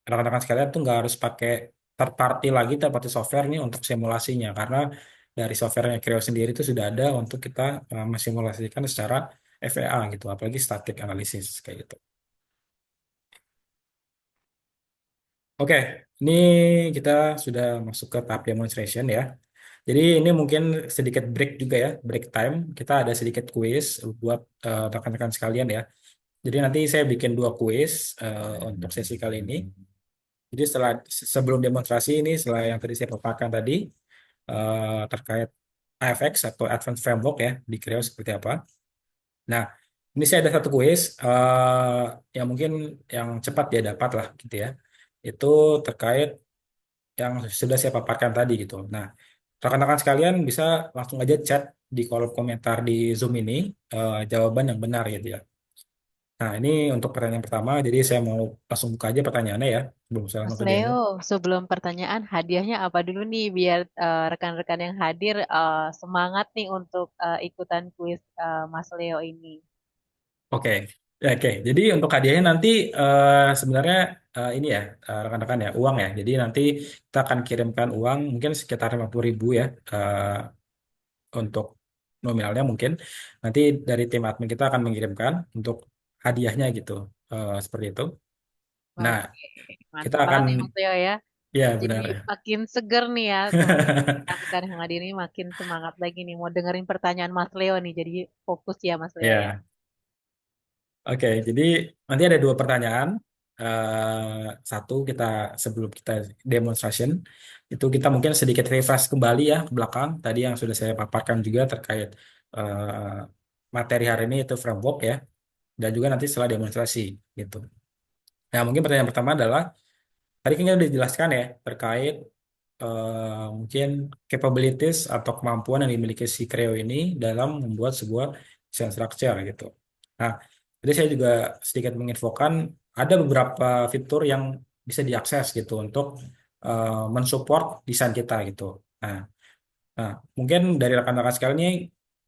rekan-rekan sekalian tuh nggak harus pakai third party lagi, third party software nih untuk simulasinya, karena dari softwarenya Creo sendiri itu sudah ada untuk kita mensimulasikan secara FEA gitu, apalagi static analysis kayak gitu. Oke, ini kita sudah masuk ke tahap demonstration ya. Jadi ini mungkin sedikit break juga ya, break time. Kita ada sedikit quiz buat rekan-rekan sekalian ya. Jadi nanti saya bikin dua quiz untuk sesi kali ini. Jadi sebelum demonstrasi ini, setelah yang tadi saya paparkan tadi terkait AFX atau Advanced Framework ya di Creo seperti apa. Nah, ini saya ada satu quiz yang mungkin yang cepat dia dapat lah gitu ya. Itu terkait yang sudah saya paparkan tadi gitu. Nah, rekan-rekan sekalian bisa langsung aja chat di kolom komentar di Zoom ini jawaban yang benar gitu ya. Nah, ini untuk pertanyaan pertama, jadi saya mau langsung buka aja pertanyaannya ya, sebelum saya Mas langsung kerjainnya. Leo, sebelum pertanyaan, hadiahnya apa dulu nih biar rekan-rekan yang hadir semangat nih untuk ikutan kuis Mas Leo ini. Oke, ya, oke. Jadi untuk hadiahnya nanti sebenarnya ini ya, rekan-rekan ya, uang ya. Jadi nanti kita akan kirimkan uang mungkin sekitar 50.000 ya untuk nominalnya mungkin. Nanti dari tim admin kita akan mengirimkan untuk hadiahnya gitu, seperti itu. Nah, Oke, kita mantap akan, banget nih Mas Leo ya. ya Jadi benar. makin seger nih ya teman-teman rekan yang hadir ini makin semangat lagi nih mau dengerin pertanyaan Mas Leo nih. Jadi fokus ya Mas Leo ya. Ya, oke. Jadi nanti ada dua pertanyaan. Satu kita sebelum kita demonstration itu kita mungkin sedikit refresh kembali ya ke belakang. Tadi yang sudah saya paparkan juga terkait eh, materi hari ini itu framework ya, dan juga nanti setelah demonstrasi gitu. Nah, mungkin pertanyaan pertama adalah tadi kan kita udah dijelaskan ya terkait mungkin capabilities atau kemampuan yang dimiliki si Creo ini dalam membuat sebuah desain structure gitu. Nah, jadi saya juga sedikit menginfokan ada beberapa fitur yang bisa diakses gitu untuk mensupport desain kita gitu. Nah, nah, mungkin dari rekan-rekan sekalian ini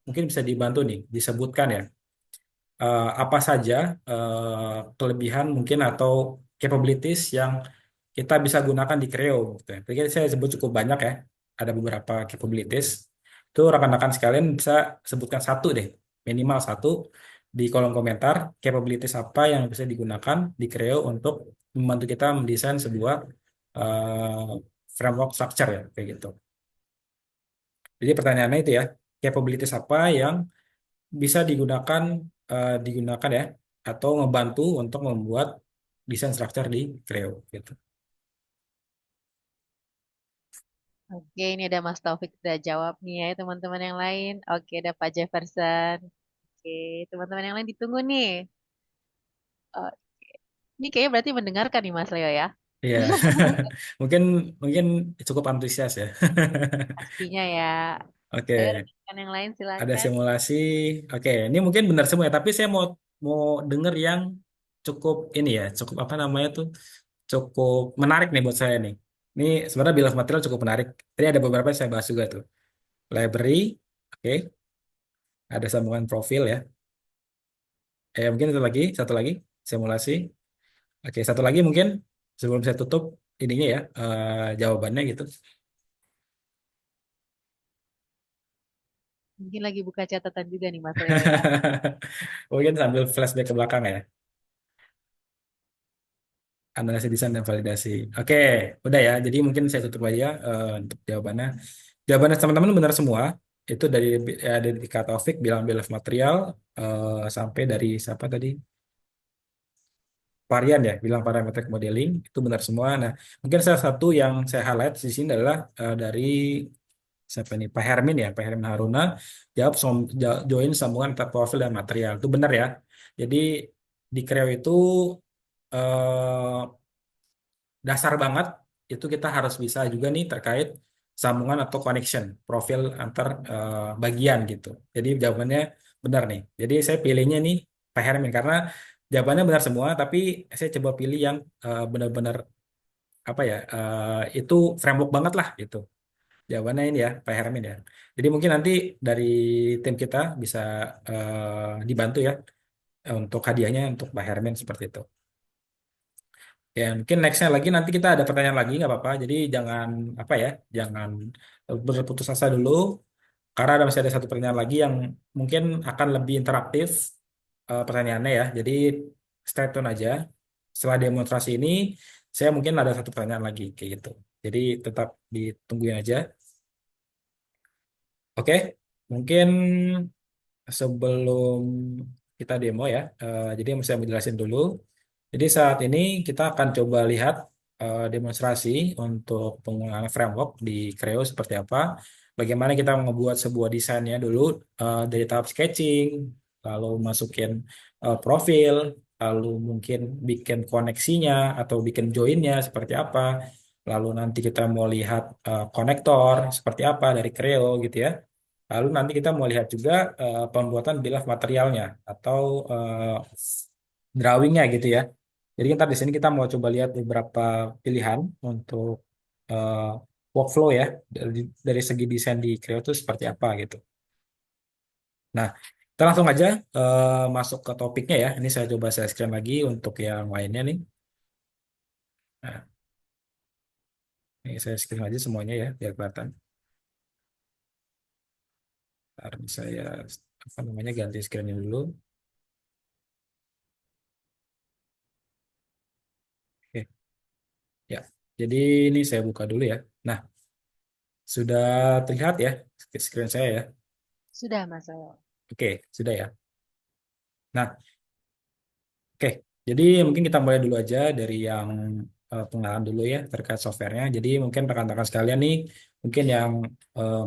mungkin bisa dibantu nih disebutkan ya apa saja kelebihan mungkin atau capabilities yang kita bisa gunakan di Creo gitu ya. Jadi saya sebut cukup banyak ya. Ada beberapa capabilities. Itu rekan-rekan sekalian bisa sebutkan satu deh, minimal satu di kolom komentar capabilities apa yang bisa digunakan di Creo untuk membantu kita mendesain sebuah eh, framework structure ya kayak gitu. Jadi pertanyaannya itu ya, capabilities apa yang bisa digunakan ya atau ngebantu untuk membuat desain structure di Creo gitu. Oke, ini ada Mas Taufik udah jawab nih ya teman-teman yang lain. Oke, ada Pak Jefferson. Oke, teman-teman yang lain ditunggu nih. Oh, ini kayaknya berarti mendengarkan nih Mas Leo ya. Iya, mungkin mungkin cukup antusias ya. Pastinya ya. Ayo Oke, rekan yang lain ada silakan. simulasi. Oke, ini mungkin benar semua ya. Tapi saya mau mau denger yang cukup ini ya, cukup apa namanya tuh, cukup menarik nih buat saya nih. Ini sebenarnya bill of material cukup menarik. Tadi ada beberapa yang saya bahas juga tuh. Library, oke. Ada sambungan profil ya. Mungkin satu lagi, simulasi. Oke, satu lagi mungkin sebelum saya tutup ininya ya, jawabannya gitu. Mungkin lagi buka catatan juga nih Mas Leo ya. Mungkin sambil flashback ke belakang ya. Analisis desain dan validasi. Oke, udah ya. Jadi mungkin saya tutup aja untuk jawabannya. Jawabannya teman-teman benar semua. Itu dari Kak Taufik bilang bill of material sampai dari siapa tadi? Varian ya, bilang parametric modeling itu benar semua. Nah, mungkin salah satu yang saya highlight di sini adalah dari siapa ini? Pak Hermin ya, Pak Hermin Haruna jawab join sambungan antara profil dan material. Itu benar ya. Jadi di Creo itu eh, dasar banget itu kita harus bisa juga nih terkait sambungan atau connection profil antar bagian gitu. Jadi jawabannya benar nih. Jadi saya pilihnya nih Pak Hermin karena jawabannya benar semua, tapi saya coba pilih yang benar-benar apa ya itu framework banget lah gitu. Jawabannya ini ya Pak Hermin ya. Jadi mungkin nanti dari tim kita bisa dibantu ya untuk hadiahnya untuk Pak Hermin seperti itu. Ya, mungkin nextnya lagi nanti kita ada pertanyaan lagi nggak apa-apa. Jadi jangan apa ya, jangan berputus asa dulu karena masih ada satu pertanyaan lagi yang mungkin akan lebih interaktif pertanyaannya ya. Jadi stay tune aja. Setelah demonstrasi ini, saya mungkin ada satu pertanyaan lagi kayak gitu. Jadi tetap ditungguin aja. Oke, mungkin sebelum kita demo ya, jadi yang saya menjelaskan dulu. Jadi saat ini kita akan coba lihat demonstrasi untuk penggunaan framework di Creo seperti apa. Bagaimana kita membuat sebuah desainnya dulu dari tahap sketching, lalu masukin profil, lalu mungkin bikin koneksinya atau bikin joinnya seperti apa. Lalu nanti kita mau lihat konektor seperti apa dari Creo gitu ya. Lalu nanti kita mau lihat juga pembuatan bill of materialnya atau drawingnya gitu ya. Jadi ntar di sini kita mau coba lihat beberapa pilihan untuk eh, workflow ya dari segi desain di Creo itu seperti apa gitu. Nah, kita langsung aja masuk ke topiknya ya. Ini saya coba saya screen lagi untuk yang lainnya nih. Nah, ini saya screen aja semuanya ya biar kelihatan. Ntar saya apa namanya ganti screennya dulu. Oke, ya. Jadi ini saya buka dulu ya. Nah, sudah terlihat ya screen saya ya. Sudah Mas Leo. Oke, sudah ya. Nah, oke, jadi mungkin kita mulai dulu aja dari yang pengenalan dulu ya terkait softwarenya. Jadi mungkin rekan-rekan sekalian nih, mungkin yang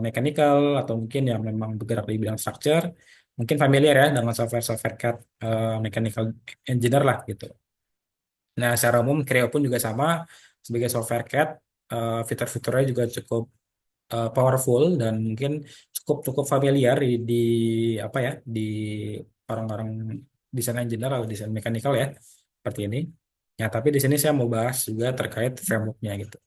mechanical atau mungkin yang memang bergerak di bidang structure, mungkin familiar ya dengan software-software CAD mechanical engineer lah gitu. Nah, secara umum Creo pun juga sama sebagai software CAD, fitur-fiturnya juga cukup powerful dan mungkin cukup cukup familiar di apa ya di orang-orang desain engineer atau desain mekanikal ya seperti ini. Ya, tapi di sini saya mau bahas juga terkait frameworknya gitu.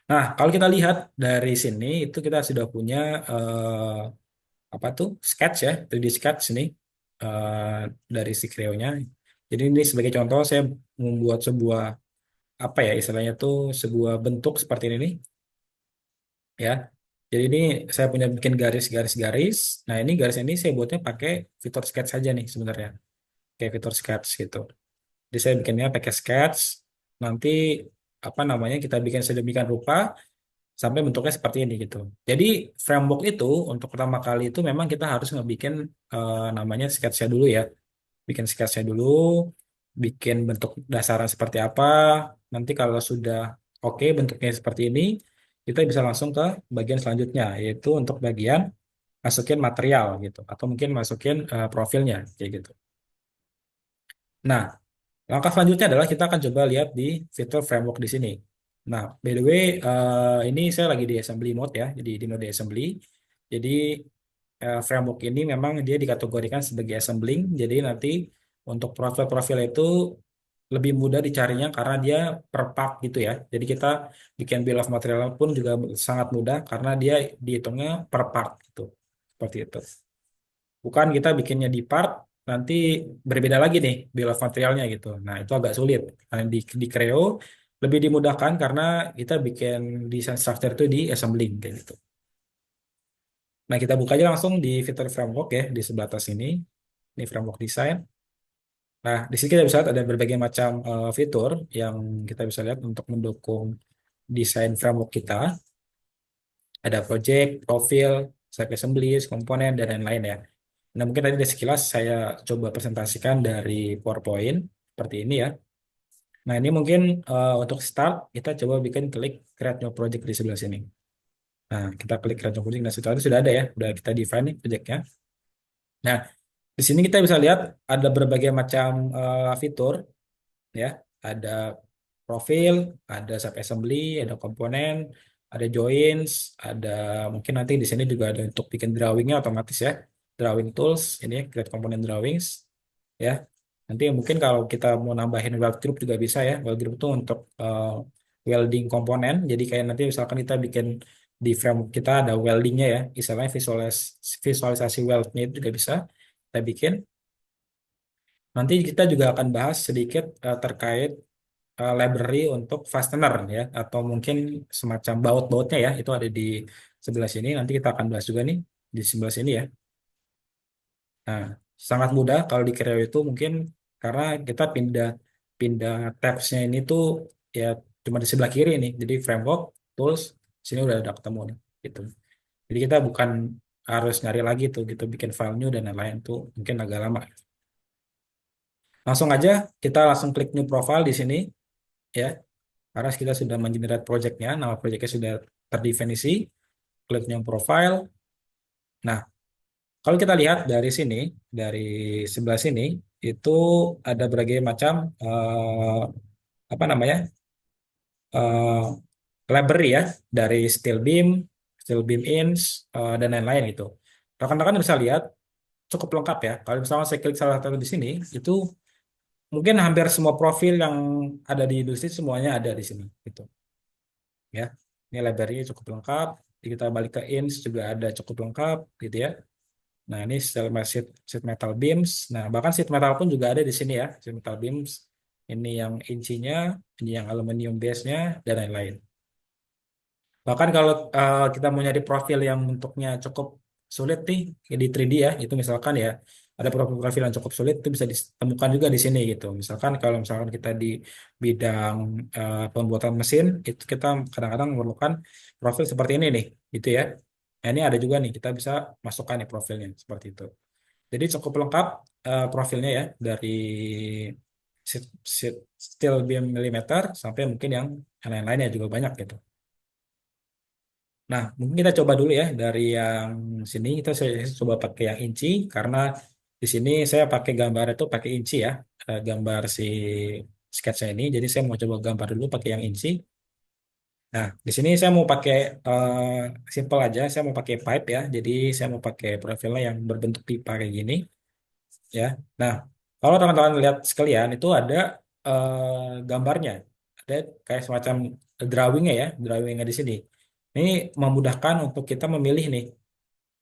Nah, kalau kita lihat dari sini itu kita sudah punya apa tuh sketch ya, 3D sketch ini eh, dari si Creo-nya. Jadi ini sebagai contoh saya membuat sebuah apa ya istilahnya tuh sebuah bentuk seperti ini nih ya. Jadi ini saya punya bikin garis-garis-garis. Nah ini garis ini saya buatnya pakai fitur sketch saja nih sebenarnya. Kayak fitur sketch gitu. Jadi saya bikinnya pakai sketch. Nanti apa namanya kita bikin sedemikian rupa sampai bentuknya seperti ini gitu. Jadi framework itu untuk pertama kali itu memang kita harus ngebikin namanya sketchnya dulu ya. Bikin sketchnya dulu, bikin bentuk dasaran seperti apa. Nanti kalau sudah oke bentuknya seperti ini, kita bisa langsung ke bagian selanjutnya, yaitu untuk bagian masukin material gitu, atau mungkin masukin profilnya kayak gitu. Nah, langkah selanjutnya adalah kita akan coba lihat di fitur framework di sini. Nah, by the way, ini saya lagi di assembly mode ya, jadi di mode assembly. Jadi framework ini memang dia dikategorikan sebagai assembling. Jadi nanti untuk profil-profil itu lebih mudah dicarinya karena dia per part gitu ya. Jadi kita bikin bill of material pun juga sangat mudah karena dia dihitungnya per part gitu. Seperti itu. Bukan kita bikinnya di part, nanti berbeda lagi nih bill of materialnya gitu. Nah, itu agak sulit. Nah, di Creo lebih dimudahkan karena kita bikin desain structure itu di assembling kayak gitu. Nah, kita buka aja langsung di fitur framework ya di sebelah atas ini. Ini framework design. Nah, di sini kita bisa lihat ada berbagai macam fitur yang kita bisa lihat untuk mendukung desain framework kita. Ada project, profil, site assembly, komponen, dan lain-lain ya. Nah, mungkin tadi dari sekilas saya coba presentasikan dari PowerPoint seperti ini ya. Nah, ini mungkin untuk start kita coba bikin klik create new project di sebelah sini. Nah, kita klik create new project. Nah, setelah itu sudah ada ya, sudah kita define nih projectnya. Nah, di sini kita bisa lihat ada berbagai macam fitur ya. Ada profil, ada sub assembly, ada komponen, ada joins, ada mungkin nanti di sini juga ada untuk bikin drawingnya otomatis ya. Drawing tools, ini create component drawings ya. Nanti mungkin kalau kita mau nambahin weld group juga bisa ya. Weld group itu untuk welding komponen. Jadi kayak nanti misalkan kita bikin di frame kita ada weldingnya ya. Istilahnya visualisasi weldnya itu juga bisa kita bikin. Nanti kita juga akan bahas sedikit terkait library untuk fastener ya. Atau mungkin semacam baut-bautnya ya. Itu ada di sebelah sini. Nanti kita akan bahas juga nih di sebelah sini ya. Nah, sangat mudah kalau di Creo itu mungkin karena kita pindah pindah tabsnya ini tuh ya cuma di sebelah kiri nih. Jadi framework, tools, sini udah ada ketemu nih gitu. Jadi kita bukan harus nyari lagi tuh gitu bikin file new dan lain-lain tuh mungkin agak lama. Langsung aja kita langsung klik new profile di sini ya. Karena kita sudah mengenerate projectnya, nama projectnya sudah terdefinisi. Klik new profile. Nah, kalau kita lihat dari sini, dari sebelah sini, itu ada berbagai macam apa namanya eh, library ya dari steel beam ins dan lain-lain gitu. Rekan-rekan bisa lihat cukup lengkap ya. Kalau misalnya saya klik salah satu di sini, itu mungkin hampir semua profil yang ada di industri semuanya ada di sini gitu ya. Ini library cukup lengkap. Jadi kita balik ke ins juga ada cukup lengkap gitu ya. Nah, ini sheet metal beams. Nah, bahkan sheet metal pun juga ada di sini ya. Sheet metal beams. Ini yang incinya, ini yang aluminium base-nya, dan lain-lain. Bahkan kalau kita mau nyari profil yang bentuknya cukup sulit nih di 3D ya, itu misalkan ya, ada profil-profil yang cukup sulit itu bisa ditemukan juga di sini gitu. Misalkan kalau misalkan kita di bidang pembuatan mesin, itu kita kadang-kadang memerlukan profil seperti ini nih, gitu ya. Nah, ini ada juga nih, kita bisa masukkan nih profilnya seperti itu. Jadi cukup lengkap profilnya ya dari steel beam milimeter sampai mungkin yang lain-lainnya juga banyak gitu. Nah, mungkin kita coba dulu ya dari yang sini kita saya coba pakai yang inci karena di sini saya pakai gambar itu pakai inci ya, gambar si sketsa ini. Jadi saya mau coba gambar dulu pakai yang inci. Nah, di sini saya mau pakai simple aja, saya mau pakai pipe ya. Jadi saya mau pakai profilnya yang berbentuk pipa kayak gini ya. Nah, kalau teman-teman lihat sekalian itu ada gambarnya, ada kayak semacam drawingnya ya, drawingnya di sini. Ini memudahkan untuk kita memilih nih.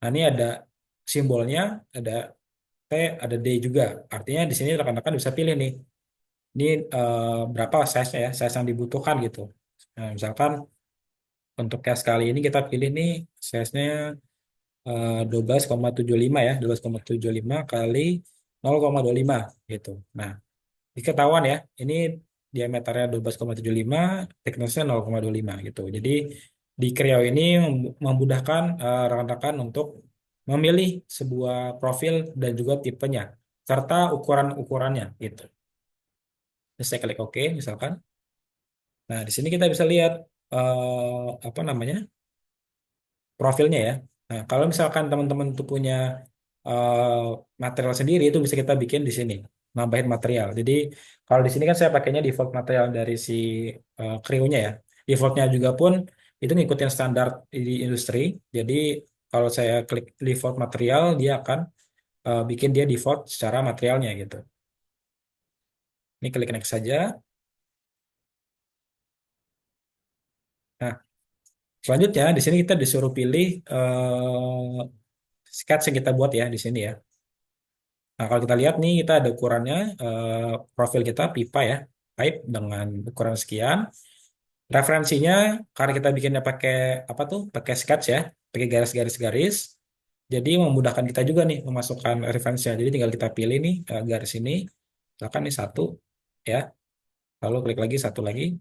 Nah, ini ada simbolnya, ada T, ada D juga. Artinya di sini rekan-rekan bisa pilih nih. Ini berapa size-nya ya, size yang dibutuhkan gitu. Nah, misalkan untuk case kali ini kita pilih nih size-nya 12,75 ya, 12,75 kali 0,25 gitu. Nah, diketahuan ya, ini diameternya 12,75, thickness-nya 0,25 gitu. Jadi di Creo ini memudahkan rekan-rekan untuk memilih sebuah profil dan juga tipenya serta ukuran-ukurannya gitu. Terus saya klik OK misalkan. Nah, di sini kita bisa lihat apa namanya? Profilnya ya. Nah, kalau misalkan teman-teman tuh punya eh, material sendiri itu bisa kita bikin di sini, nambahin material. Jadi kalau di sini kan saya pakainya default material dari si Creo-nya ya. Defaultnya juga pun itu ngikutin standar di industri. Jadi kalau saya klik default material, dia akan bikin dia default secara materialnya gitu. Ini klik next saja. Nah, selanjutnya di sini kita disuruh pilih sketch yang kita buat ya di sini ya. Nah, kalau kita lihat nih, kita ada ukurannya, profil kita pipa ya, pipe dengan ukuran sekian. Referensinya, karena kita bikinnya pakai apa tuh, pakai sketch ya, pakai garis-garis-garis. Jadi memudahkan kita juga nih memasukkan referensinya. Jadi tinggal kita pilih nih garis ini, misalkan nih satu ya, lalu klik lagi satu lagi.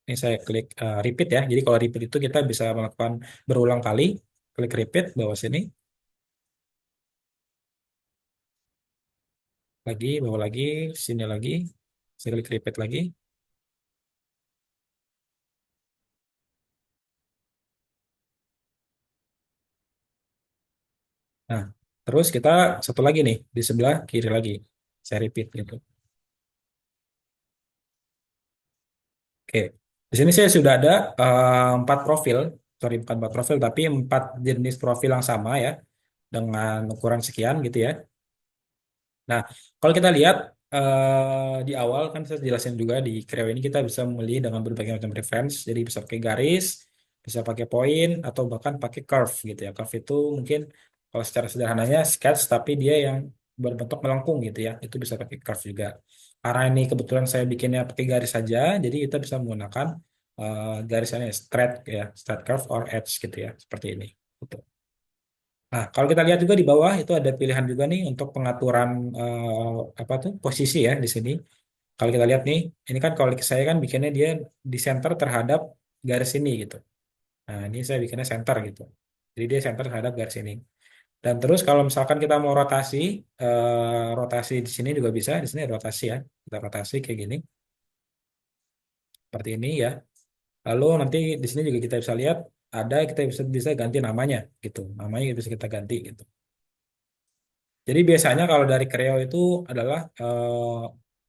Ini saya klik repeat ya. Jadi kalau repeat itu kita bisa melakukan berulang kali. Klik repeat bawah sini, lagi bawah lagi, sini lagi. Saya klik repeat lagi. Nah, terus kita satu lagi nih di sebelah kiri lagi. Saya repeat gitu. Oke. Di sini saya sudah ada empat profil, sorry bukan empat profil, tapi empat jenis profil yang sama ya, dengan ukuran sekian gitu ya. Nah, kalau kita lihat di awal kan saya jelasin juga di Creo ini kita bisa memilih dengan berbagai macam reference. Jadi bisa pakai garis, bisa pakai poin, atau bahkan pakai curve gitu ya. Curve itu mungkin kalau secara sederhananya sketch, tapi dia yang berbentuk melengkung gitu ya. Itu bisa pakai curve juga. Karena ini kebetulan saya bikinnya pakai garis saja, jadi kita bisa menggunakan garisannya straight ya, straight curve or edge gitu ya, seperti ini. Gitu. Nah, kalau kita lihat juga di bawah itu ada pilihan juga nih untuk pengaturan apa tuh posisi ya di sini. Kalau kita lihat nih, ini kan kalau saya kan bikinnya dia di center terhadap garis ini gitu. Nah, ini saya bikinnya center gitu. Jadi dia center terhadap garis ini. Dan terus kalau misalkan kita mau rotasi, rotasi di sini juga bisa. Di sini ada rotasi ya. Kita rotasi kayak gini, seperti ini ya. Lalu nanti di sini juga kita bisa lihat ada kita bisa bisa ganti namanya gitu. Namanya bisa kita ganti gitu. Jadi biasanya kalau dari Creo itu adalah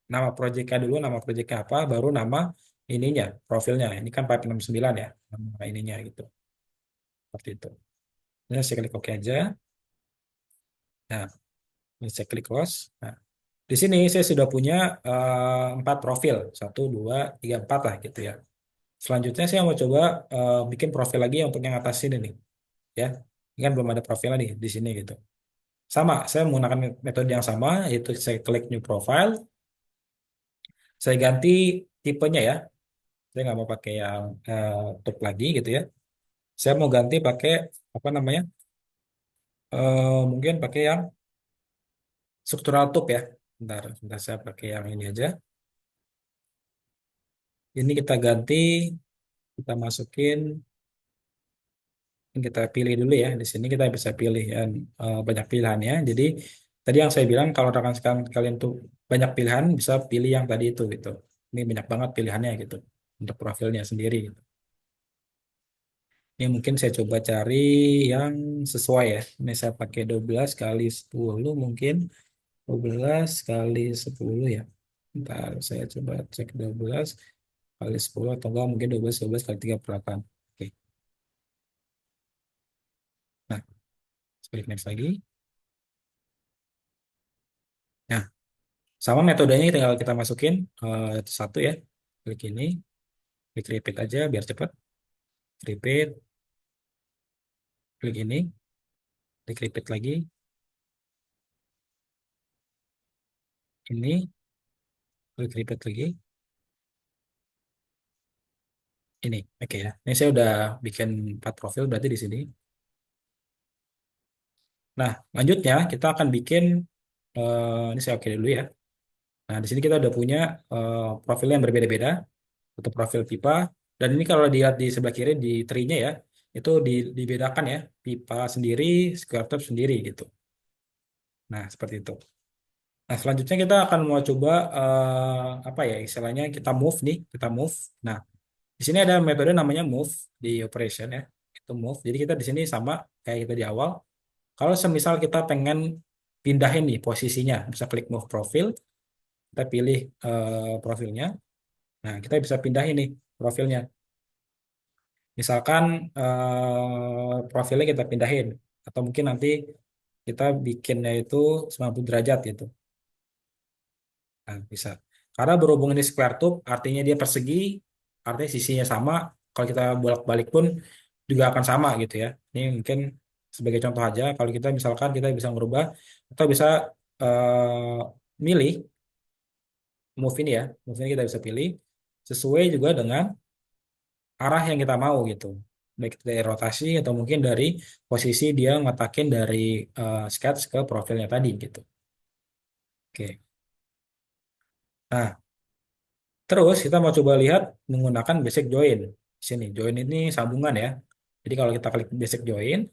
nama proyeknya dulu, nama proyeknya apa, baru nama ininya, profilnya. Ini kan 469 ya, nama ininya gitu. Seperti itu. Ini saya klik OK aja. Nah, ini saya klik close. Nah, di sini saya sudah punya empat profil, satu, dua, tiga, empat lah gitu ya. Selanjutnya saya mau coba bikin profil lagi untuk yang atas ini nih, ya. Ini kan belum ada profilnya nih di sini gitu. Sama, saya menggunakan metode yang sama, yaitu saya klik new profile. Saya ganti tipenya ya. Saya nggak mau pakai yang top lagi gitu ya. Saya mau ganti pakai apa namanya? Mungkin pakai yang struktural top ya. Bentar saya pakai yang ini aja. Ini kita ganti, kita masukin, ini kita pilih dulu ya. Di sini kita bisa pilih yang banyak pilihannya. Jadi tadi yang saya bilang kalau rekan kalian tuh banyak pilihan, bisa pilih yang tadi itu gitu. Ini banyak banget pilihannya gitu untuk profilnya sendiri, gitu. Ini mungkin saya coba cari yang sesuai ya. Ini saya pakai 12 kali 10 mungkin. 12 kali 10 ya. Ntar saya coba cek 12 kali 10 atau enggak mungkin 12 kali 38. Oke. Nah, klik next lagi. Nah, sama metodenya tinggal kita masukin satu ya. Klik ini, klik repeat aja biar cepat. Repeat, klik ini, klik repeat lagi. Ini, klik repeat lagi. Ini, oke ya. Ini saya udah bikin 4 profil berarti di sini. Nah, lanjutnya kita akan bikin ini saya oke dulu ya. Nah, di sini kita udah punya profil yang berbeda-beda untuk profil pipa. Dan ini kalau dilihat di sebelah kiri di tree-nya ya, itu dibedakan ya, pipa sendiri, square tube sendiri gitu. Nah, seperti itu. Nah, selanjutnya kita akan mau coba apa ya istilahnya kita move nih, kita move. Nah, di sini ada metode namanya move di operation ya. Itu move. Jadi kita di sini sama kayak kita di awal. Kalau semisal kita pengen pindahin nih posisinya, bisa klik move profil, kita pilih profilnya. Nah, kita bisa pindahin nih profilnya. Misalkan profilnya kita pindahin, atau mungkin nanti kita bikinnya itu 90 derajat gitu. Nah, bisa. Karena berhubung ini square tube, artinya dia persegi, artinya sisinya sama. Kalau kita bolak-balik pun juga akan sama gitu ya. Ini mungkin sebagai contoh aja, kalau kita misalkan kita bisa merubah atau bisa milih move ini ya, move ini kita bisa pilih sesuai juga dengan arah yang kita mau gitu. Baik dari rotasi atau mungkin dari posisi dia ngetakin dari sketch ke profilnya tadi gitu. Oke. Nah, terus kita mau coba lihat menggunakan basic join. Di sini join ini sambungan ya. Jadi kalau kita klik basic join,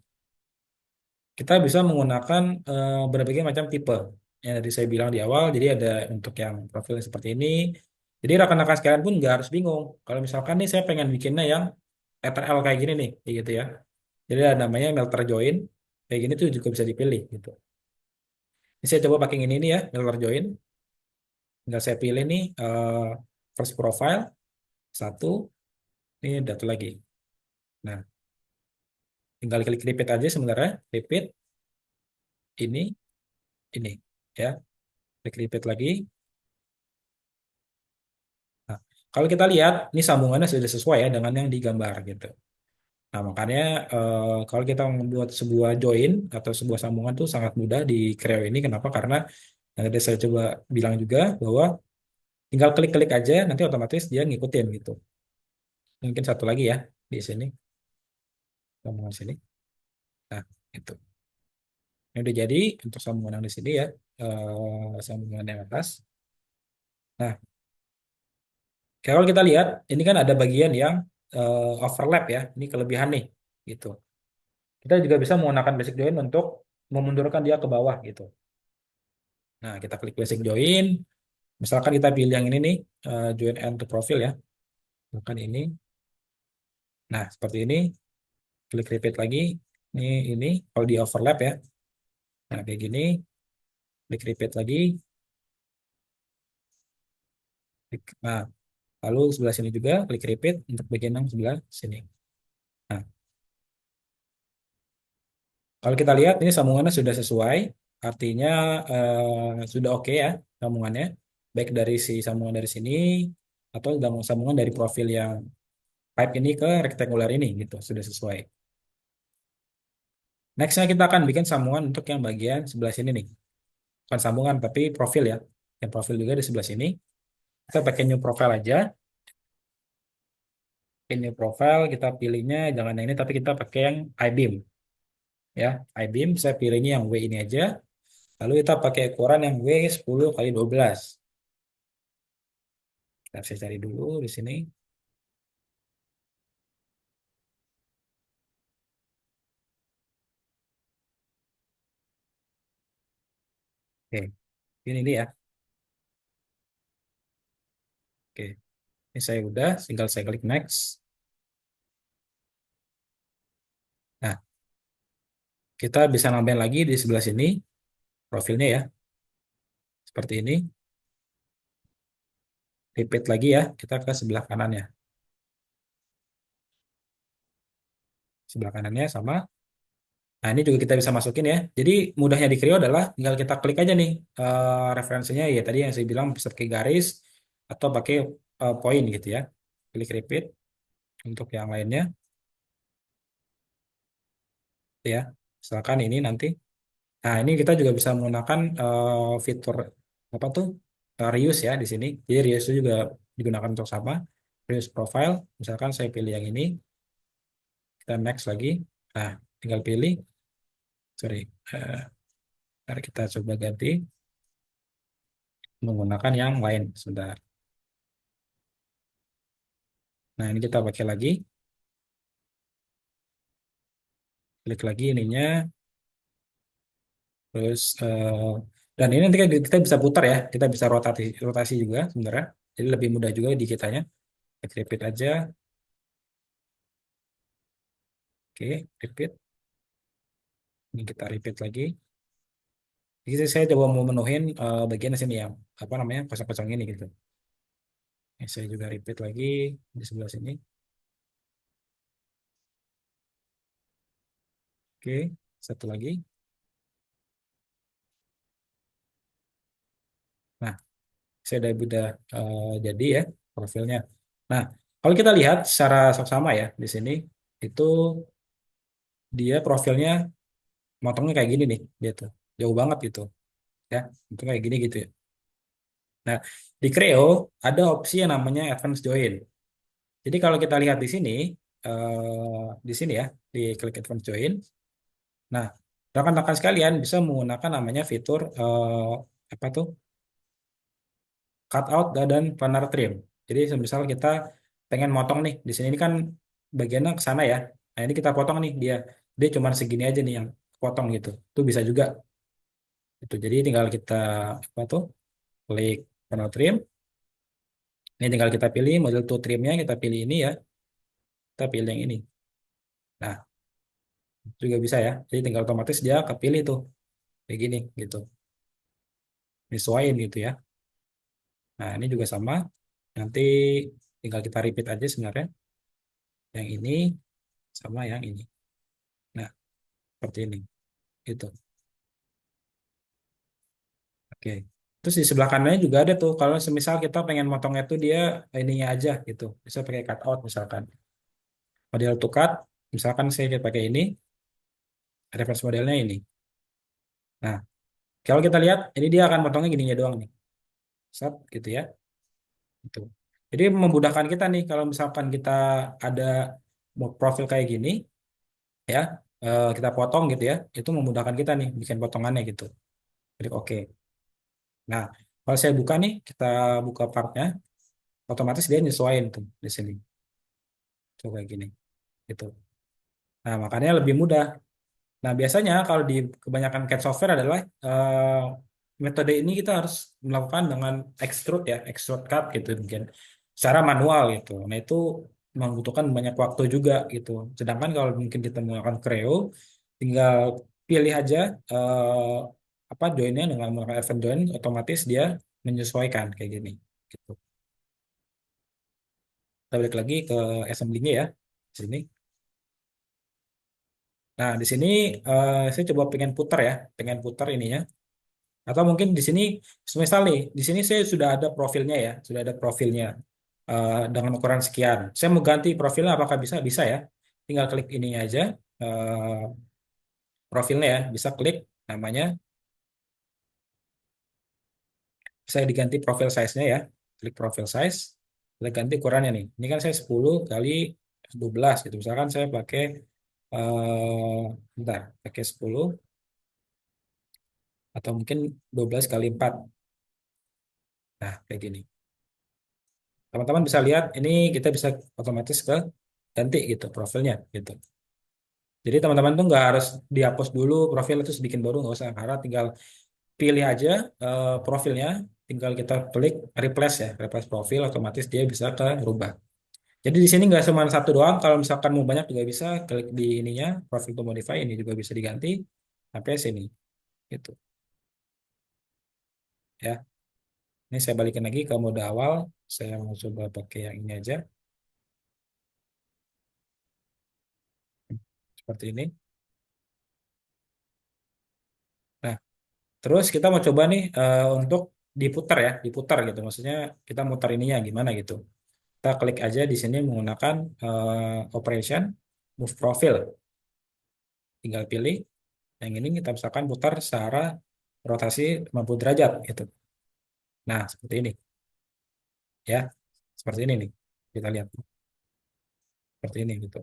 kita bisa menggunakan berbagai macam tipe. Yang tadi saya bilang di awal, jadi ada untuk yang profil seperti ini. Jadi rekan-rekan sekalian pun nggak harus bingung. Kalau misalkan nih saya pengen bikinnya yang letter L kayak gini nih, kayak gitu ya. Jadi ada namanya melter join, kayak gini tuh juga bisa dipilih gitu. Ini saya coba pakai ini nih ya, melter join. Tinggal saya pilih nih first profile satu, ini satu lagi. Nah, tinggal klik repeat aja sebenarnya, repeat ini ya, klik repeat lagi. Nah, kalau kita lihat ini sambungannya sudah sesuai ya dengan yang digambar gitu. Nah, makanya kalau kita membuat sebuah join atau sebuah sambungan tuh sangat mudah di Creo ini. Kenapa? Karena yang tadi saya coba bilang juga bahwa tinggal klik-klik aja nanti otomatis dia ngikutin gitu. Mungkin satu lagi ya di sini, sambungan sini. Nah, itu. Ini udah jadi untuk sambungan yang di sini ya, sambungan yang atas. Nah, kalau kita lihat, ini kan ada bagian yang overlap ya. Ini kelebihan nih, gitu. Kita juga bisa menggunakan basic join untuk memundurkan dia ke bawah gitu. Nah, kita klik basic join. Misalkan kita pilih yang ini nih, join end to profile ya. Bukan ini. Nah, seperti ini. Klik repeat lagi. Ini kalau di overlap ya. Nah, kayak gini. Klik repeat lagi. Nah, lalu sebelah sini juga klik repeat untuk bagian yang sebelah sini. Nah, kalau kita lihat ini sambungannya sudah sesuai, artinya sudah oke ya sambungannya, baik dari si sambungan dari sini atau sambungan dari profil yang pipe ini ke rectangular ini gitu sudah sesuai. Nextnya kita akan bikin sambungan untuk yang bagian sebelah sini nih, bukan sambungan tapi profil ya, yang profil juga di sebelah sini. Kita pakai new profile aja, pakai new profile kita pilihnya jangan yang ini tapi kita pakai yang I-beam ya, I-beam saya pilihnya yang W ini aja. Lalu kita pakai ukuran yang W 10 kali 12. Saya cari dulu di sini. Oke, ini dia. Oke, ini saya udah, tinggal saya klik next. Nah, kita bisa nambahin lagi di sebelah sini profilnya ya, seperti ini. Repeat lagi ya, kita ke sebelah kanannya. Sebelah kanannya sama. Nah, ini juga kita bisa masukin ya. Jadi mudahnya di Creo adalah tinggal kita klik aja nih referensinya ya tadi yang saya bilang bisa pakai garis atau pakai poin gitu ya. Klik repeat untuk yang lainnya ya. Misalkan ini nanti. Nah, ini kita juga bisa menggunakan fitur apa tuh reuse ya di sini. Jadi reuse itu juga digunakan untuk sama. Reuse profile. Misalkan saya pilih yang ini, kita next lagi. Nah, tinggal pilih. Sorry, mari kita coba ganti menggunakan yang lain. Sudah. Nah, ini kita pakai lagi. Klik lagi ininya. Terus dan ini nanti kan kita bisa putar ya. Kita bisa rotasi rotasi juga sebenarnya. Jadi lebih mudah juga di kitanya. Klik repeat aja. Oke, repeat. Ini kita repeat lagi. Jadi saya coba mau menuhin bagian sini yang apa namanya kosong-kosong ini gitu. Ini saya juga repeat lagi di sebelah sini. Oke, satu lagi. Nah, saya udah jadi ya profilnya. Nah, kalau kita lihat secara sama ya di sini itu dia profilnya motongnya kayak gini nih, dia tuh jauh banget gitu ya, itu kayak gini gitu ya. Nah, di Creo ada opsi yang namanya Advanced Join. Jadi kalau kita lihat di sini ya, di klik Advanced Join. Nah, rekan-rekan sekalian bisa menggunakan namanya fitur apa tuh? Cutout dan planar trim. Jadi misal kita pengen motong nih, di sini ini kan bagiannya ke sana ya. Nah, ini kita potong nih dia. Dia cuma segini aja nih yang potong gitu. Itu bisa juga. Itu jadi tinggal kita apa tuh? Klik planar trim. Ini tinggal kita pilih model to trimnya, kita pilih ini ya. Kita pilih yang ini. Nah, juga bisa ya. Jadi tinggal otomatis dia kepilih tuh kayak gini gitu. Nyesuaiin gitu ya. Nah, ini juga sama. Nanti tinggal kita repeat aja sebenarnya. Yang ini sama yang ini. Nah, seperti ini. Gitu. Oke. Terus di sebelah kanannya juga ada tuh. Kalau semisal kita pengen motongnya tuh dia ininya aja gitu. Bisa pakai cut out misalkan. Model to cut. Misalkan saya pakai ini. Reference modelnya ini. Nah, kalau kita lihat ini dia akan motongnya gininya doang nih. Set gitu ya. Gitu. Jadi memudahkan kita nih kalau misalkan kita ada mau profil kayak gini ya, kita potong gitu ya. Itu memudahkan kita nih bikin potongannya gitu. Klik oke. Nah, kalau saya buka nih, kita buka partnya, otomatis dia nyesuaiin tuh di sini. Coba kayak gini, gitu. Nah, makanya lebih mudah. Nah, biasanya kalau di kebanyakan CAD software adalah metode ini kita harus melakukan dengan extrude ya, extrude cut gitu mungkin secara manual gitu. Nah, itu membutuhkan banyak waktu juga gitu. Sedangkan kalau mungkin kita menggunakan Creo, tinggal pilih aja apa joinnya dengan menggunakan event join, otomatis dia menyesuaikan kayak gini. Gitu. Kita balik lagi ke assembly-nya ya. Sini. Nah, di sini saya coba pengen putar ya, pengen putar ininya. Atau mungkin di sini, semisal nih, di sini saya sudah ada profilnya ya, sudah ada profilnya dengan ukuran sekian. Saya mau ganti profilnya, apakah bisa? Bisa ya. Tinggal klik ini aja, eh, profilnya ya, bisa klik namanya. Saya diganti profil size-nya ya, klik profil size, kita ganti ukurannya nih. Ini kan saya 10 kali 12 gitu. Misalkan saya pakai, bentar, pakai 10 atau mungkin 12 kali 4. Nah, kayak gini. Teman-teman bisa lihat ini kita bisa otomatis ke ganti gitu profilnya gitu. Jadi teman-teman tuh nggak harus dihapus dulu profil terus bikin baru nggak usah karena tinggal pilih aja profilnya, tinggal kita klik replace ya, replace profil otomatis dia bisa ke rubah. Jadi di sini nggak cuma satu doang, kalau misalkan mau banyak juga bisa klik di ininya profil to modify ini juga bisa diganti sampai sini gitu ya. Ini saya balikin lagi ke mode awal, saya mau coba pakai yang ini aja seperti ini. Nah, terus kita mau coba nih untuk diputar ya, diputar gitu. Maksudnya kita mutar ininya gimana gitu. Kita klik aja di sini menggunakan operation move profile. Tinggal pilih yang ini kita misalkan putar secara rotasi 90 derajat gitu. Nah, seperti ini ya. Seperti ini nih. Kita lihat seperti ini gitu.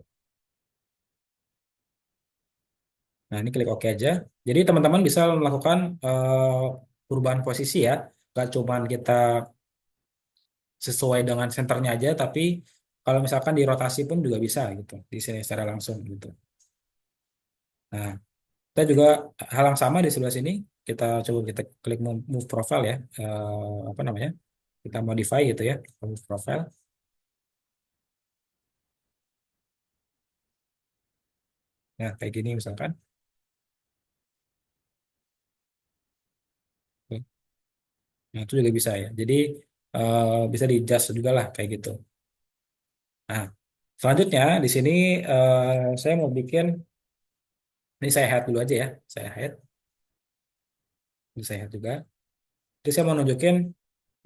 Nah, ini klik OK aja. Jadi teman-teman bisa melakukan perubahan posisi ya. Gak cuman kita sesuai dengan senternya aja, tapi kalau misalkan di rotasi pun juga bisa gitu, di sini secara langsung gitu. Nah, kita juga hal yang sama di sebelah sini, kita coba kita klik move profile ya, apa namanya, kita modify gitu ya, move profile. Nah, kayak gini misalkan. Nah, itu juga bisa ya. Jadi bisa di-adjust juga lah kayak gitu. Nah, selanjutnya di sini saya mau bikin, ini saya hide dulu aja ya, saya hide, ini saya hide juga. Jadi saya mau nunjukin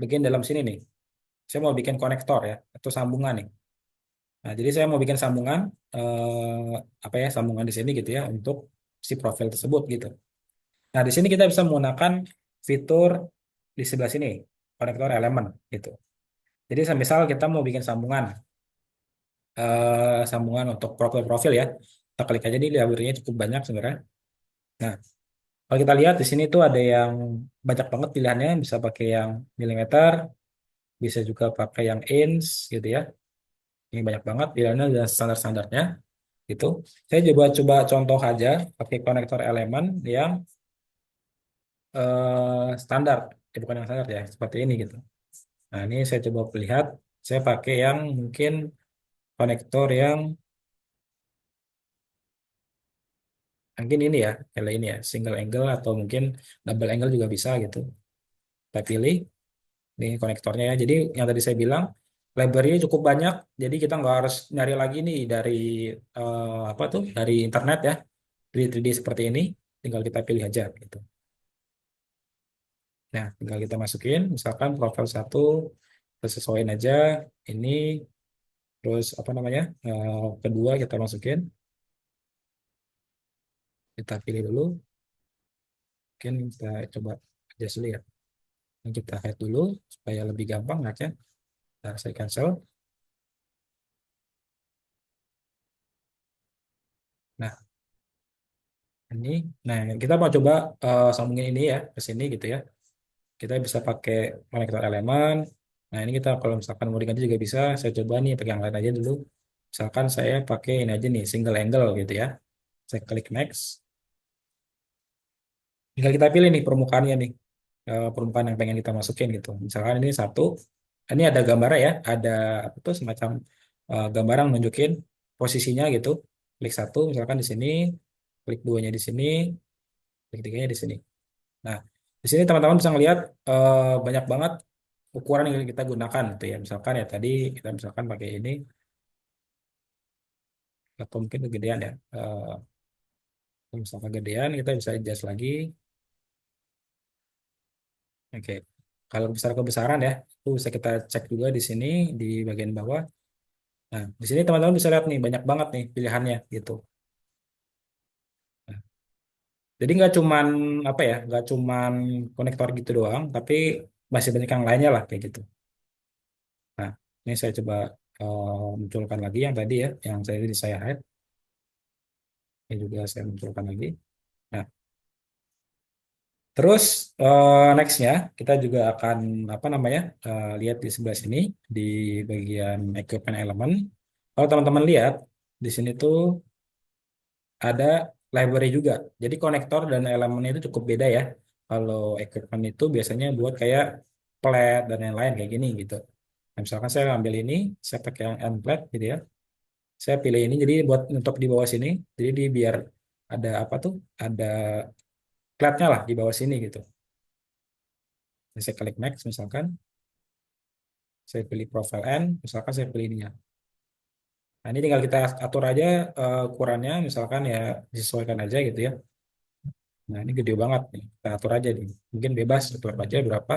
bagian dalam sini nih. Saya mau bikin konektor ya, atau sambungan nih. Nah, jadi saya mau bikin sambungan, apa ya, sambungan di sini gitu ya untuk si profil tersebut gitu. Nah, di sini kita bisa menggunakan fitur di sebelah sini, konektor elemen gitu. Jadi misal kita mau bikin sambungan, sambungan untuk profil-profil ya. Kita klik aja nih, library-nya cukup banyak sebenarnya. Nah, kalau kita lihat di sini tuh ada yang banyak banget pilihannya, bisa pakai yang milimeter, bisa juga pakai yang inch gitu ya. Ini banyak banget pilihannya dan standar-standarnya gitu. Saya coba contoh aja pakai konektor elemen yang standar, bukan yang standar ya, seperti ini gitu. Nah, ini saya coba lihat, saya pakai yang mungkin konektor yang mungkin ini ya, kayak ini ya, single angle atau mungkin double angle juga bisa gitu. Kita pilih ini konektornya ya. Jadi yang tadi saya bilang library cukup banyak, jadi kita nggak harus nyari lagi nih dari apa tuh dari internet ya, 3D seperti ini, tinggal kita pilih aja gitu. Nah, tinggal kita masukin, misalkan profil satu, kita sesuaiin aja ini, terus apa namanya, kedua kita masukin, kita pilih dulu, mungkin kita coba adjust dulu ya. Ini kita hide dulu supaya lebih gampang aja. Nah, saya cancel. Nah, ini, nah kita mau coba sambungin ini ya ke sini gitu ya. Kita bisa pakai konektor elemen. Nah, ini kita kalau misalkan mau diganti juga bisa. Saya coba nih pakai yang lain aja dulu. Misalkan saya pakai ini aja nih, single angle gitu ya. Saya klik next. Tinggal kita pilih nih permukaannya nih, permukaan yang pengen kita masukin gitu. Misalkan ini satu, ini ada gambarnya ya, ada apa tuh semacam gambaran nunjukin posisinya gitu. Klik satu, misalkan di sini, klik duanya di sini, klik tiganya di sini. Nah, di sini teman-teman bisa ngelihat banyak banget ukuran yang kita gunakan gitu ya. Misalkan ya tadi kita misalkan pakai ini atau mungkin kegedean ya. Misalkan kegedean kita bisa adjust lagi. Oke. Kalau besar kebesaran ya, itu bisa kita cek juga di sini di bagian bawah. Nah, di sini teman-teman bisa lihat nih banyak banget nih pilihannya gitu. Nah, jadi nggak cuman apa ya, nggak cuman konektor gitu doang, tapi masih banyak yang lainnya lah kayak gitu. Nah, ini saya coba munculkan lagi yang tadi ya, yang saya hide. Ini juga saya munculkan lagi. Nah, terus nextnya kita juga akan apa namanya lihat di sebelah sini di bagian equipment element. Kalau teman-teman lihat di sini tuh ada library juga. Jadi konektor dan elemen itu cukup beda ya. Kalau equipment itu biasanya buat kayak plat dan lain-lain kayak gini gitu. Nah, misalkan saya ambil ini, saya pakai yang end plat gitu ya. Saya pilih ini jadi buat untuk di bawah sini. Jadi biar ada apa tuh? Ada platnya lah di bawah sini gitu. Saya klik next misalkan. Saya pilih profile N, misalkan saya pilih ininya. Nah, ini tinggal kita atur aja ukurannya, misalkan ya disesuaikan aja gitu ya. Nah, ini gede banget nih. Kita atur aja nih. Mungkin bebas atur aja berapa.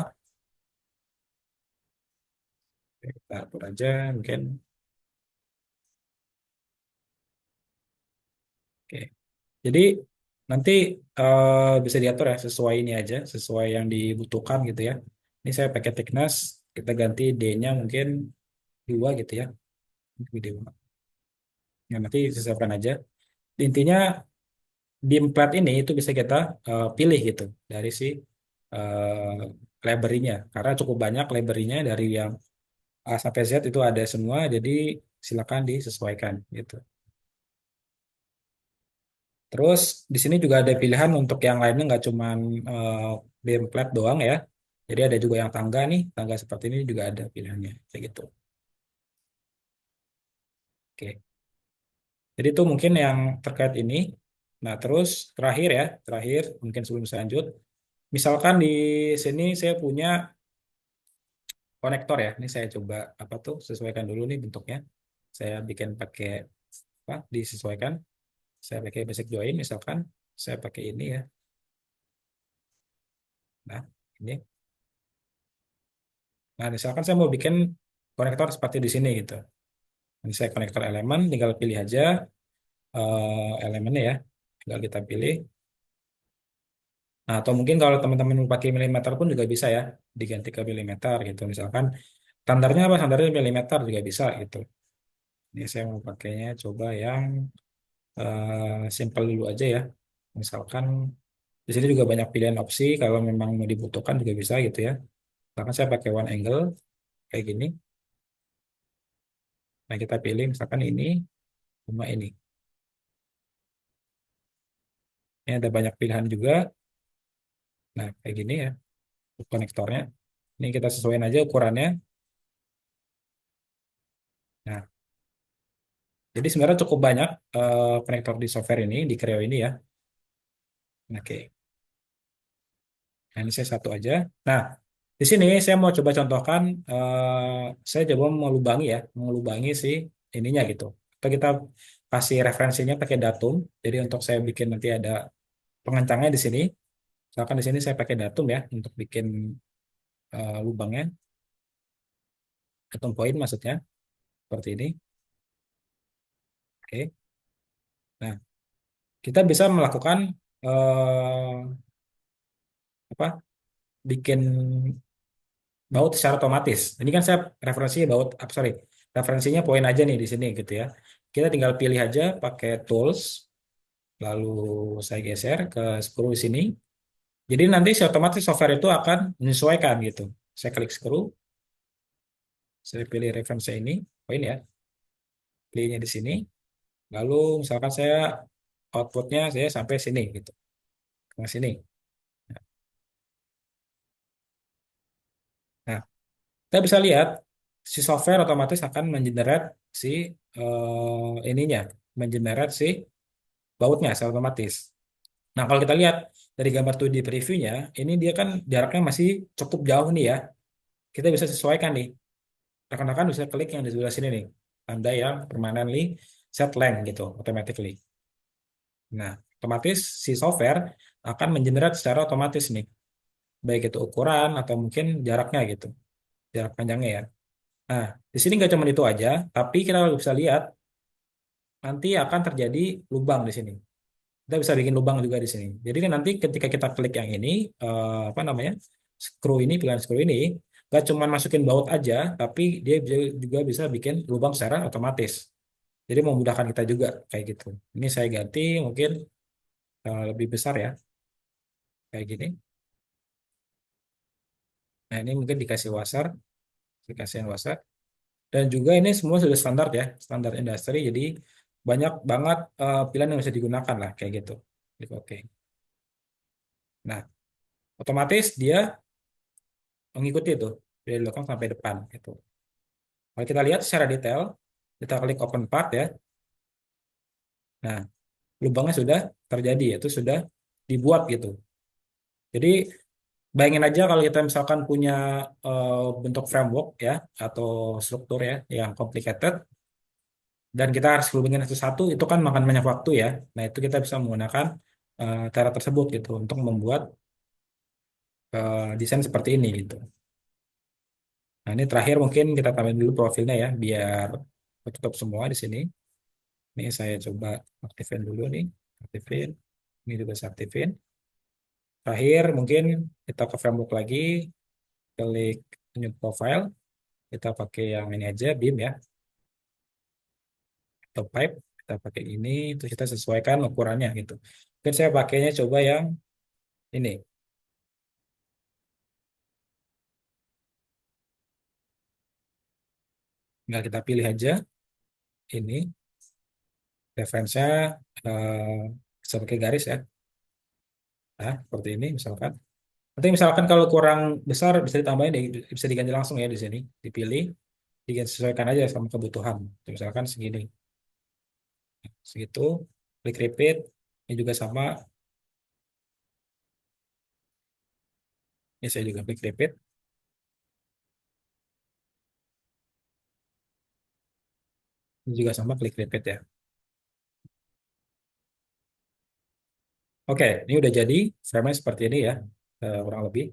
Oke, kita atur aja mungkin. Oke. Jadi nanti bisa diatur ya sesuai ini aja, sesuai yang dibutuhkan gitu ya. Ini saya pakai thickness, kita ganti D-nya mungkin 2 gitu ya. Gede banget. Ya, nanti sesuaikan aja. Intinya di plat ini itu bisa kita pilih gitu dari si library-nya karena cukup banyak library-nya dari yang A sampai Z itu ada semua jadi silakan disesuaikan gitu. Terus di sini juga ada pilihan untuk yang lainnya nggak cuman beam flat doang ya. Jadi ada juga yang tangga nih, tangga seperti ini juga ada pilihannya kayak gitu. Oke. Jadi itu mungkin yang terkait ini. Nah, terus terakhir ya, terakhir mungkin sebelum saya lanjut, misalkan di sini saya punya konektor ya. Ini saya coba apa tuh sesuaikan dulu nih bentuknya. Saya bikin pakai apa? Disesuaikan. Saya pakai basic join misalkan. Saya pakai ini ya. Nah, ini. Nah, misalkan saya mau bikin konektor seperti di sini gitu. Ini saya konektor elemen, tinggal pilih aja elemennya ya. Tinggal kita pilih. Nah, atau mungkin kalau teman-teman mau pakai milimeter pun juga bisa ya, diganti ke milimeter gitu. Misalkan standarnya apa? Standarnya milimeter juga bisa gitu. Ini saya mau pakainya coba yang simple dulu aja ya. Misalkan di sini juga banyak pilihan opsi kalau memang mau dibutuhkan juga bisa gitu ya. Misalkan saya pakai one angle kayak gini. Nah, kita pilih misalkan ini sama ini. Ini ada banyak pilihan juga. Nah, kayak gini ya konektornya. Ini kita sesuaiin aja ukurannya. Nah, jadi sebenarnya cukup banyak konektor di software ini, di Creo ini ya. Oke, nah ini saya satu aja. Nah, di sini saya mau coba contohkan, saya coba melubangi ya, melubangi si ininya gitu. Atau kita kasih referensinya pakai datum. Jadi untuk saya bikin nanti ada pengencangnya di sini. Misalkan di sini saya pakai datum ya untuk bikin lubangnya, datum poin maksudnya seperti ini. Oke. Nah, kita bisa melakukan eh, apa? Bikin baut secara otomatis. Ini kan saya referensinya baut, sorry, referensinya poin aja nih di sini gitu ya. Kita tinggal pilih aja pakai tools, lalu saya geser ke screw di sini. Jadi nanti si otomatis software itu akan menyesuaikan gitu. Saya klik screw, saya pilih referensi ini, poin ya, pilihnya di sini. Lalu misalkan saya outputnya saya sampai sini gitu, ke sini. Nah, kita bisa lihat si software otomatis akan mengenerate si ininya, mengenerate si bautnya secara otomatis. Nah, kalau kita lihat dari gambar 2D previewnya, ini dia kan jaraknya masih cukup jauh nih ya. Kita bisa sesuaikan nih. Rekan-rekan bisa klik yang di sebelah sini nih. Tanda yang permanently set length gitu, automatically. Nah, otomatis si software akan mengenerate secara otomatis nih. Baik itu ukuran atau mungkin jaraknya gitu. Jarak panjangnya ya. Nah, di sini nggak cuma itu aja, tapi kita bisa lihat nanti akan terjadi lubang di sini. Kita bisa bikin lubang juga di sini. Jadi nanti ketika kita klik yang ini, apa namanya, screw ini, pilihan screw ini, nggak cuma masukin baut aja, tapi dia juga bisa bikin lubang secara otomatis. Jadi memudahkan kita juga kayak gitu. Ini saya ganti mungkin lebih besar ya, kayak gini. Nah ini mungkin dikasih washer, dikasihin washer. Dan juga ini semua sudah standar ya, standar industri. Jadi banyak banget pilihan yang bisa digunakan lah kayak gitu. Klik Oke. Nah, otomatis dia mengikuti itu dari belakang sampai depan gitu. Kalau kita lihat secara detail, kita klik open part ya. Nah, lubangnya sudah terjadi, itu sudah dibuat gitu. Jadi bayangin aja kalau kita misalkan punya bentuk framework ya atau struktur ya yang complicated dan kita harus hubungin satu-satu itu kan makan banyak waktu ya. Nah, itu kita bisa menggunakan cara tersebut gitu untuk membuat desain seperti ini gitu. Nah, ini terakhir mungkin kita tambahin dulu profilnya ya biar tutup semua di sini. Ini saya coba aktifin dulu nih. Aktifin. Ini juga saya aktifin. Terakhir mungkin kita ke framework lagi. Klik new profile. Kita pakai yang ini aja, beam ya. Atau pipe. Kita pakai ini. Terus kita sesuaikan ukurannya gitu. Mungkin saya pakainya coba yang ini. Tinggal kita pilih aja. Ini. Referensinya eh, bisa pakai garis ya. Nah, seperti ini misalkan. Nanti misalkan kalau kurang besar bisa ditambahin, bisa diganti langsung ya di sini. Dipilih. Disesuaikan aja sama kebutuhan. Misalkan segini, segitu, klik repeat, ini juga sama, ini saya juga klik repeat, ini juga sama, klik repeat ya. Oke, ini udah jadi, frame seperti ini ya, kurang lebih.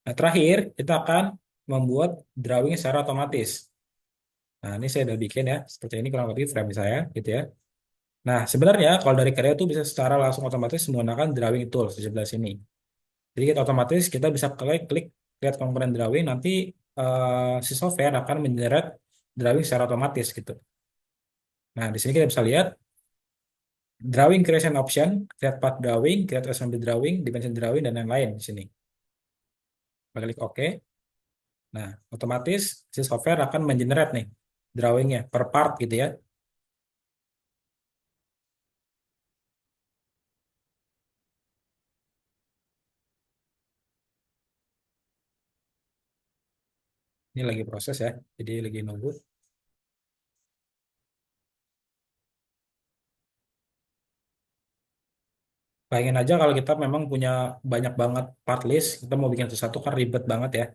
Nah, terakhir kita akan membuat drawing secara otomatis. Nah, ini saya udah bikin ya, seperti ini kurang lebih frame saya, gitu ya. Nah, sebenarnya kalau dari Creo itu bisa secara langsung otomatis menggunakan drawing tools di sebelah sini. Jadi kita otomatis kita bisa klik klik lihat komponen drawing, nanti si software akan menyeret drawing secara otomatis gitu. Nah, di sini kita bisa lihat drawing creation option, create path drawing, create assembly drawing, dimension drawing, dan lain-lain di sini. Kita klik OK. Nah, otomatis si software akan mengenerate nih drawingnya per part gitu ya. Ini lagi proses ya, jadi lagi nunggu. Bayangin aja kalau kita memang punya banyak banget part list, kita mau bikin sesuatu kan ribet banget ya.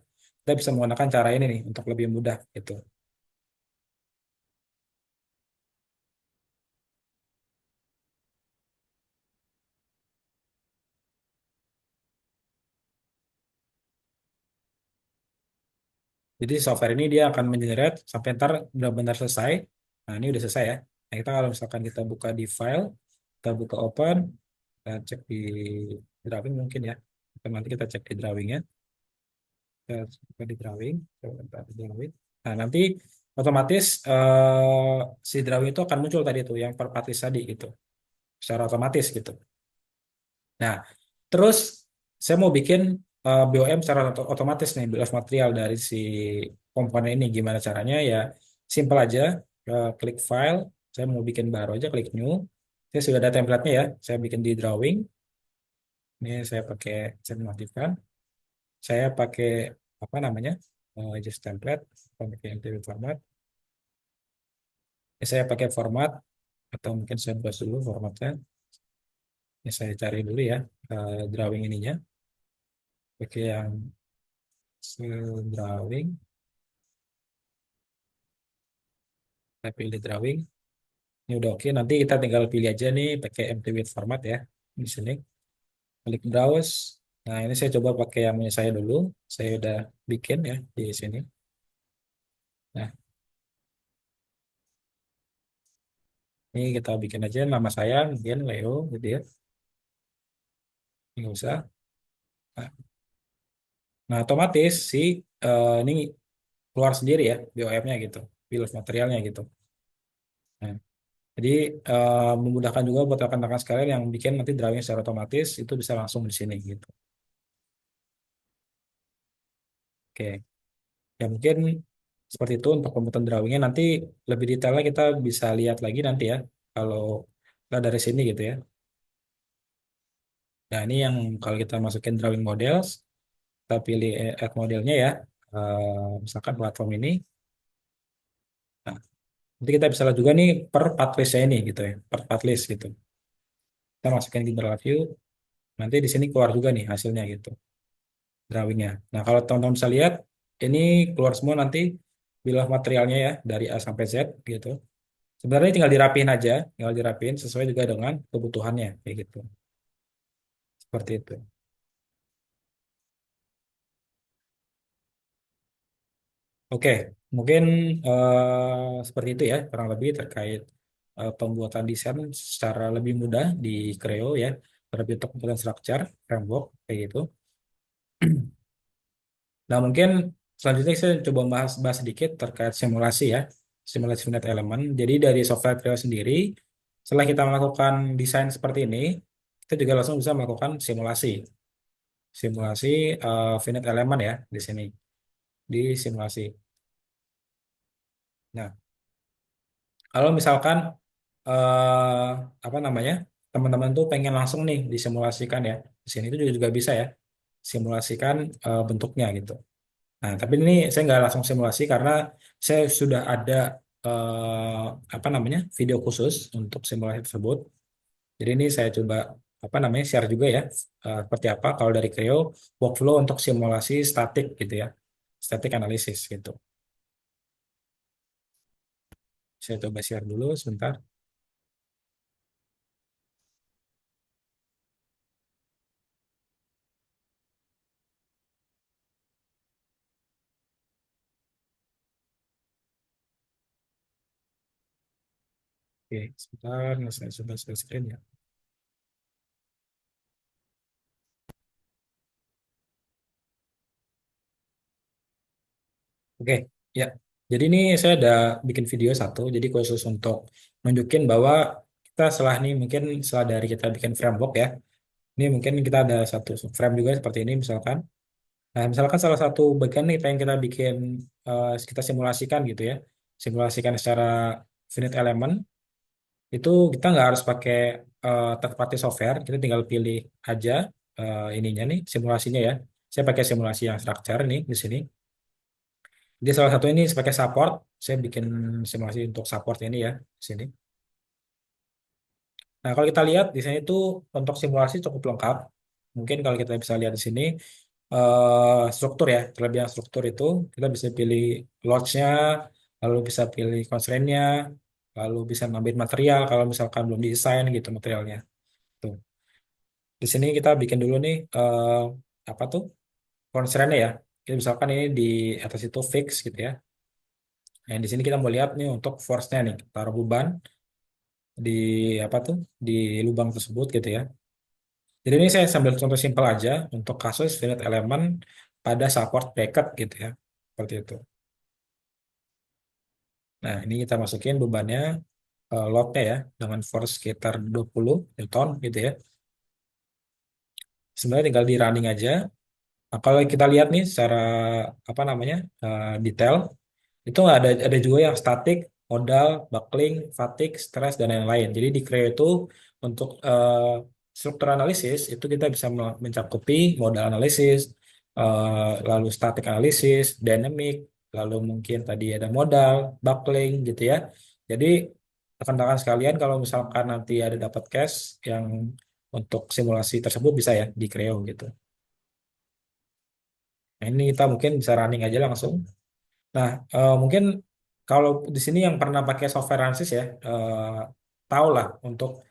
Kita bisa menggunakan cara ini nih untuk lebih mudah gitu. Jadi software ini dia akan mengenerate sampai ntar benar-benar selesai. Nah, ini udah selesai ya. Nah, kita kalau misalkan kita buka di file, kita buka open, kita cek di drawing mungkin ya. Nanti kita cek di drawingnya. Kita buka di drawing, coba kita di drawing. Nah, nanti otomatis si drawing itu akan muncul tadi tuh yang per part list tadi gitu. Secara otomatis gitu. Nah, terus saya mau bikin BOM secara otomatis nih, bill of material dari si komponen ini. Gimana caranya? Ya, simple aja. Klik file, saya mau bikin baru aja, klik new. Saya sudah ada template-nya ya. Saya bikin di drawing. Ini saya mengaktifkan. Saya pakai apa namanya? Just template, pakai MTB format. Saya pakai format atau mungkin saya browse dulu formatnya. Ini saya cari dulu ya drawing ininya. Pakai yang drawing, saya pilih drawing. Ini udah oke. Nanti kita tinggal pilih aja nih pakai MTB format ya di sini. Klik browse. Nah, ini saya coba pakai yang punya saya dulu. Saya udah bikin ya di sini. Nah, ini kita bikin aja nama saya, mungkin Leo gitu ya. Ini nggak usah. Nah, nah, otomatis sih ini keluar sendiri ya BOM-nya gitu, bill of materialnya gitu. Nah, jadi memudahkan juga buat rekan-rekan sekalian yang bikin nanti drawing secara otomatis itu bisa langsung di sini gitu. Oke. Ya mungkin seperti itu untuk pembuatan drawingnya. Nanti lebih detailnya kita bisa lihat lagi nanti ya. Kalau kita dari sini gitu ya. Nah ini yang kalau kita masukin drawing models, kita pilih add modelnya ya. Misalkan platform ini. Nah, nanti kita bisa lihat juga nih per part listnya ini gitu ya. Per part list gitu. Kita masukin di view. Nanti di sini keluar juga nih hasilnya gitu. Drawingnya. Nah kalau teman-teman bisa lihat, ini keluar semua nanti bill of materialnya ya. Dari A sampai Z gitu. Sebenarnya tinggal dirapiin sesuai juga dengan kebutuhannya kayak gitu. Seperti itu. Oke, mungkin seperti itu ya kurang lebih terkait pembuatan desain secara lebih mudah di Creo ya. Terlebih untuk pembuatan structure, framework kayak gitu. Nah, mungkin selanjutnya saya coba bahas sedikit terkait simulasi ya. Simulasi finite element. Jadi dari software Creo sendiri, setelah kita melakukan desain seperti ini, kita juga langsung bisa melakukan simulasi. Simulasi finite element ya di sini di simulasi. Nah, kalau misalkan apa namanya teman-teman tuh pengen langsung nih disimulasikan ya di sini itu juga bisa ya simulasikan bentuknya gitu. Nah, tapi ini saya nggak langsung simulasi karena saya sudah ada apa namanya video khusus untuk simulasi tersebut. Jadi ini saya coba apa namanya share juga ya seperti apa kalau dari Creo workflow untuk simulasi statik gitu ya, static analysis gitu. Saya coba share dulu sebentar. Oke, sebentar, saya coba share screen ya. Oke, ya. Jadi ini saya ada bikin video satu, jadi khusus untuk nunjukin bahwa kita setelah nih mungkin setelah dari kita bikin framework ya, ini mungkin kita ada satu frame juga seperti ini misalkan. Nah, misalkan salah satu bagian nih yang kita bikin kita simulasikan gitu ya, simulasikan secara finite element itu kita nggak harus pakai third party software, kita tinggal pilih aja ininya nih simulasinya ya. Saya pakai simulasi yang structure nih di sini. Jadi salah satu ini sebagai support, saya bikin simulasi untuk support ini ya di sini. Nah, kalau kita lihat di sini itu untuk simulasi cukup lengkap. Mungkin kalau kita bisa lihat di sini struktur ya, terlebih yang struktur itu kita bisa pilih load-nya, lalu bisa pilih constraint-nya, lalu bisa ngambil material kalau misalkan belum desain gitu materialnya. Tuh. Di sini kita bikin dulu nih apa tuh constraint-nya ya. Jadi misalkan ini di atas itu fix gitu ya. Nah, di sini kita mau lihat nih untuk force-nya nih, taruh beban di apa tuh di lubang tersebut gitu ya. Jadi ini saya sambil contoh simpel aja untuk kasus finite element pada support bracket gitu ya. Seperti itu. Nah, ini kita masukin bebannya load-nya ya dengan force sekitar 20 Newton gitu ya. Sebenarnya tinggal di running aja. Nah, kalau kita lihat nih secara apa namanya detail itu ada juga yang statik, modal, buckling, fatigue, stress dan lain-lain. Jadi di Creo itu untuk struktur analisis itu kita bisa mencakupi modal analisis, lalu statik analisis, dynamic, lalu mungkin tadi ada modal, buckling gitu ya. Jadi rekan-rekan sekalian kalau misalkan nanti ada dapat case yang untuk simulasi tersebut bisa ya di Creo gitu. Nah, ini kita mungkin bisa running aja langsung. Nah, mungkin kalau di sini yang pernah pakai software Ansys ya, tahu lah untuk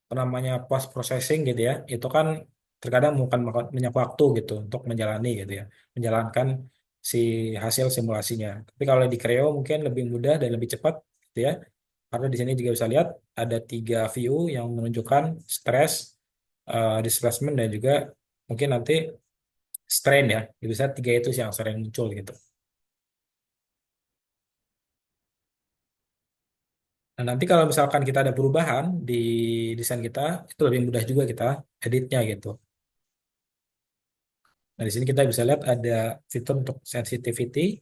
apa namanya post processing gitu ya, itu kan terkadang bukan banyak waktu gitu untuk menjalani gitu ya, menjalankan si hasil simulasinya. Tapi kalau di Creo mungkin lebih mudah dan lebih cepat gitu ya, karena di sini juga bisa lihat ada 3 view yang menunjukkan stress, displacement dan juga mungkin nanti strain ya. Bisa 3 itu sih yang sering muncul gitu. Nah, nanti kalau misalkan kita ada perubahan di desain kita, itu lebih mudah juga kita editnya gitu. Nah, di sini kita bisa lihat ada fitur untuk sensitivity.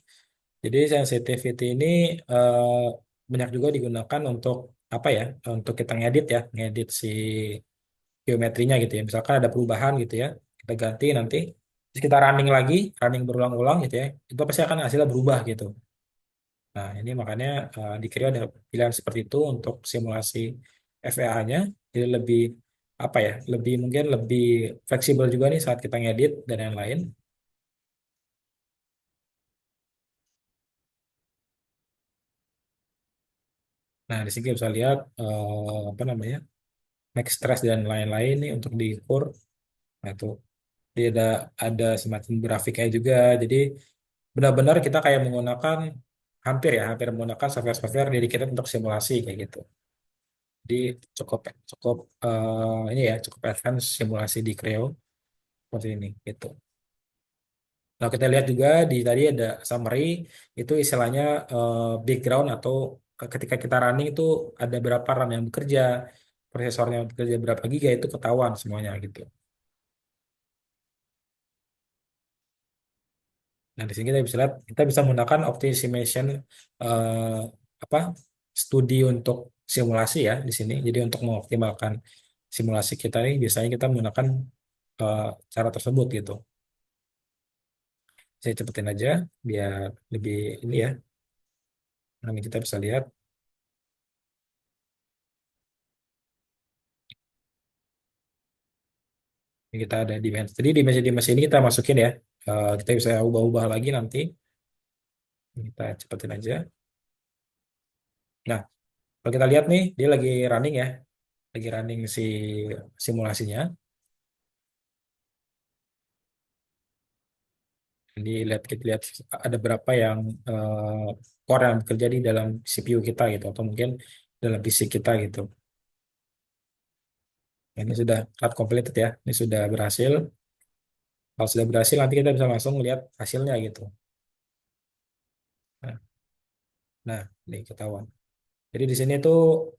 Jadi sensitivity ini eh, banyak juga digunakan untuk apa ya? Untuk kita ngedit ya, ngedit si geometrinya gitu ya. Misalkan ada perubahan gitu ya, kita ganti nanti, terus kita running lagi, running berulang-ulang gitu ya. Itu pasti akan hasilnya berubah gitu. Nah, ini makanya di Creo ada pilihan seperti itu untuk simulasi FEA-nya. Jadi lebih apa ya? Lebih mungkin lebih fleksibel juga nih saat kita ngedit dan lain-lain. Nah, di sini kita bisa lihat apa namanya? Max stress dan lain-lain nih untuk diukur. Nah, itu dia ada semacam grafiknya juga. Jadi benar-benar kita kayak menggunakan hampir ya, hampir menggunakan software-software dedicated untuk simulasi kayak gitu. Jadi cukup cukup ini ya cukup advance simulasi di Creo seperti ini gitu. Nah, kita lihat juga di tadi ada summary itu istilahnya background atau ketika kita running itu ada berapa RAM yang bekerja, prosesornya yang bekerja berapa giga itu ketahuan semuanya gitu. Nah, di sini kita bisa lihat kita bisa menggunakan optimization eh, apa studi untuk simulasi ya di sini. Jadi untuk mengoptimalkan simulasi kita ini biasanya kita menggunakan eh, cara tersebut gitu. Saya cepetin aja biar lebih ini ya. Nanti kita bisa lihat ini kita ada dimensi. Jadi dimensi-dimensi ini kita masukin ya. Kita bisa ubah-ubah lagi nanti. Kita cepetin aja. Nah, kalau kita lihat nih, dia lagi running ya. Lagi running si simulasinya. Jadi lihat kita lihat ada berapa yang core yang bekerja di dalam CPU kita gitu. Atau mungkin dalam fisik kita gitu. Nah, ini sudah cut completed ya. Ini sudah berhasil. Kalau sudah berhasil nanti kita bisa langsung lihat hasilnya gitu. Nah, nah, ini ketahuan. Jadi di sini tuh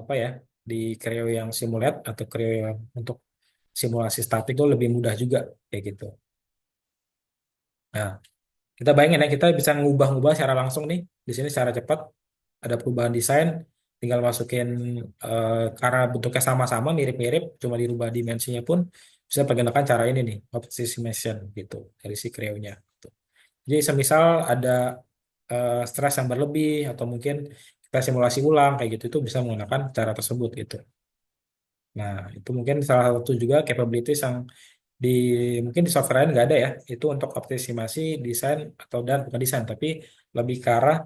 apa ya? Di Creo yang simulate atau Creo yang untuk simulasi statik itu lebih mudah juga kayak gitu. Nah, kita bayangin ya kita bisa ngubah-ngubah secara langsung nih di sini secara cepat ada perubahan desain tinggal masukin karena bentuknya sama-sama mirip-mirip cuma dirubah dimensinya pun bisa pergunakan cara ini nih optimization gitu dari si Creo-nya. Gitu. Jadi semisal ada stres yang berlebih atau mungkin kita simulasi ulang kayak gitu itu bisa menggunakan cara tersebut gitu. Nah, itu mungkin salah satu juga capabilities yang di mungkin di software lain nggak ada ya. Itu untuk optimasi desain atau dan bukan desain tapi lebih ke arah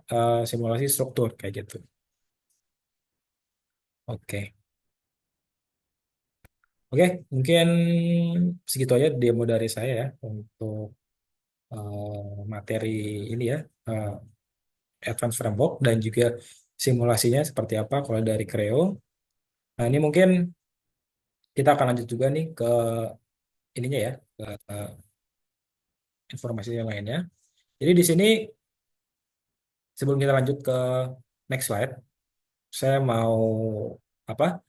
simulasi struktur kayak gitu. Oke. Oke, mungkin segitu aja demo dari saya ya untuk materi ini ya, eh, Advanced Framework dan juga simulasinya seperti apa kalau dari Creo. Nah, ini mungkin kita akan lanjut juga nih ke ininya ya, ke informasi yang lainnya. Jadi di sini sebelum kita lanjut ke next slide, saya mau apa?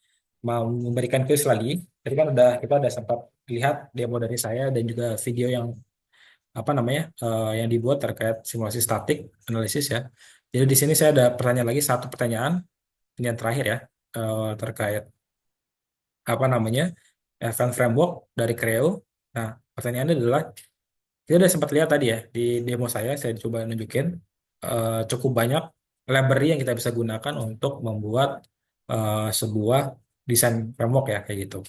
Mau memberikan quiz lagi. Tadi kan udah kita udah sempat lihat demo dari saya dan juga video yang apa namanya yang dibuat terkait simulasi statik analisis ya. Jadi di sini saya ada pertanyaan lagi satu pertanyaan ini yang terakhir ya terkait apa namanya event framework dari Creo. Nah pertanyaannya adalah kita udah sempat lihat tadi ya di demo saya coba nunjukin cukup banyak library yang kita bisa gunakan untuk membuat sebuah desain framework ya kayak gitu.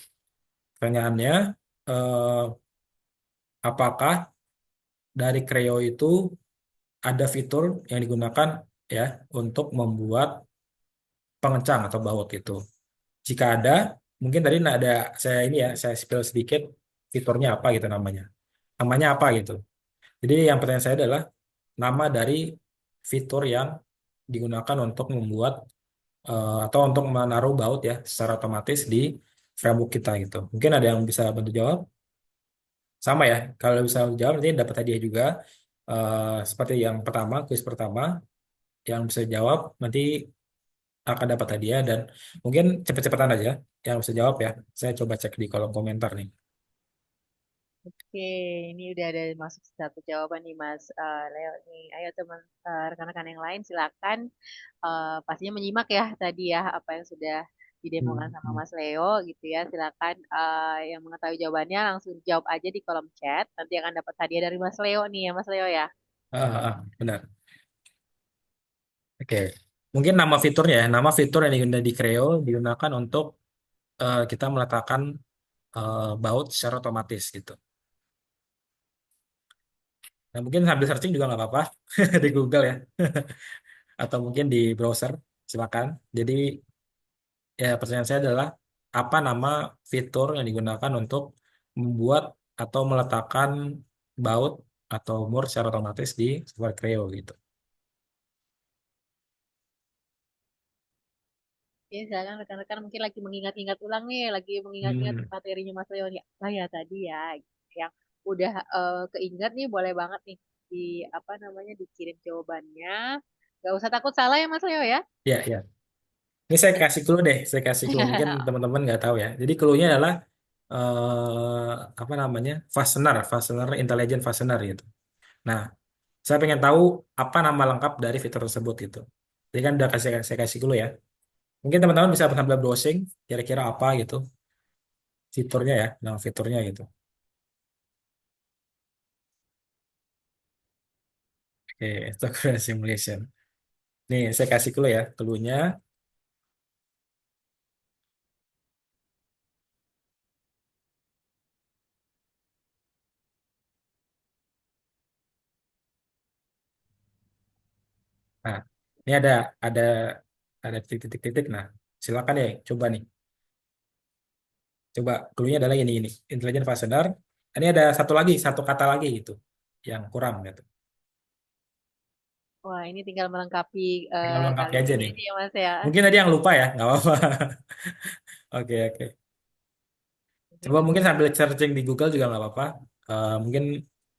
Pertanyaannya eh, apakah dari Creo itu ada fitur yang digunakan ya untuk membuat pengencang atau baut itu. Jika ada, mungkin tadi ada saya ini ya, saya spill sedikit fiturnya apa gitu namanya. Namanya apa gitu. Jadi yang pertanyaan saya adalah nama dari fitur yang digunakan untuk membuat atau untuk menaruh baut ya secara otomatis di framework kita gitu. Mungkin ada yang bisa bantu jawab? Sama ya. Kalau bisa jawab nanti dapat hadiah juga. Seperti yang pertama, kuis pertama yang bisa jawab nanti akan dapat hadiah dan mungkin cepet-cepetan aja yang bisa jawab ya. Saya coba cek di kolom komentar nih. Oke, ini udah ada masuk satu jawaban nih Mas Leo nih. Ayo teman rekan-rekan yang lain silakan pastinya menyimak ya tadi ya apa yang sudah didemokan sama Hmm. Mas Leo gitu ya. Silakan yang mengetahui jawabannya langsung jawab aja di kolom chat. Nanti akan dapat hadiah dari Mas Leo nih ya Mas Leo ya. Benar. Oke. Mungkin nama fiturnya ya, nama fitur yang digunakan di Creo digunakan untuk kita meletakkan baut secara otomatis gitu. Nah, mungkin sambil searching juga nggak apa-apa di Google ya, atau mungkin di browser, silakan. Jadi ya pertanyaan saya adalah apa nama fitur yang digunakan untuk membuat atau meletakkan baut atau mur secara otomatis di software Creo gitu. Oke, silakan rekan-rekan mungkin lagi mengingat-ingat ulang nih, lagi mengingat-ingat Hmm. materinya Mas Leo nih. Apa ya tadi ya yang udah keingat nih boleh banget nih di apa namanya dikirim jawabannya. Gak usah takut salah ya Mas Leo ya. Ya, ya. Ini saya kasih clue deh, saya kasih clue mungkin teman-teman nggak tahu ya. Jadi clue-nya adalah apa namanya fastener, fastener intelligent fastener gitu. Nah, saya pengen tahu apa nama lengkap dari fitur tersebut gitu. Jadi kan udah saya kasih clue ya. Mungkin teman-teman bisa sambil browsing kira-kira apa gitu fiturnya ya, nama fiturnya gitu. Oke, Stochastic simulation. Nih, saya kasih clue ya, clue-nya. Nah, ini ada ada titik-titik. Nah, silakan ya, coba nih. Coba clue-nya adalah ini intelligent fastener. Ini ada satu lagi, satu kata lagi gitu yang kurang gitu. Wah, ini tinggal melengkapi Tinggal melengkapi kali aja ini nih. ini ya Mas ya. Mungkin tadi yang lupa ya, nggak apa-apa. Oke, oke. Ini Coba mungkin masih sambil searching di Google juga nggak apa-apa. Mungkin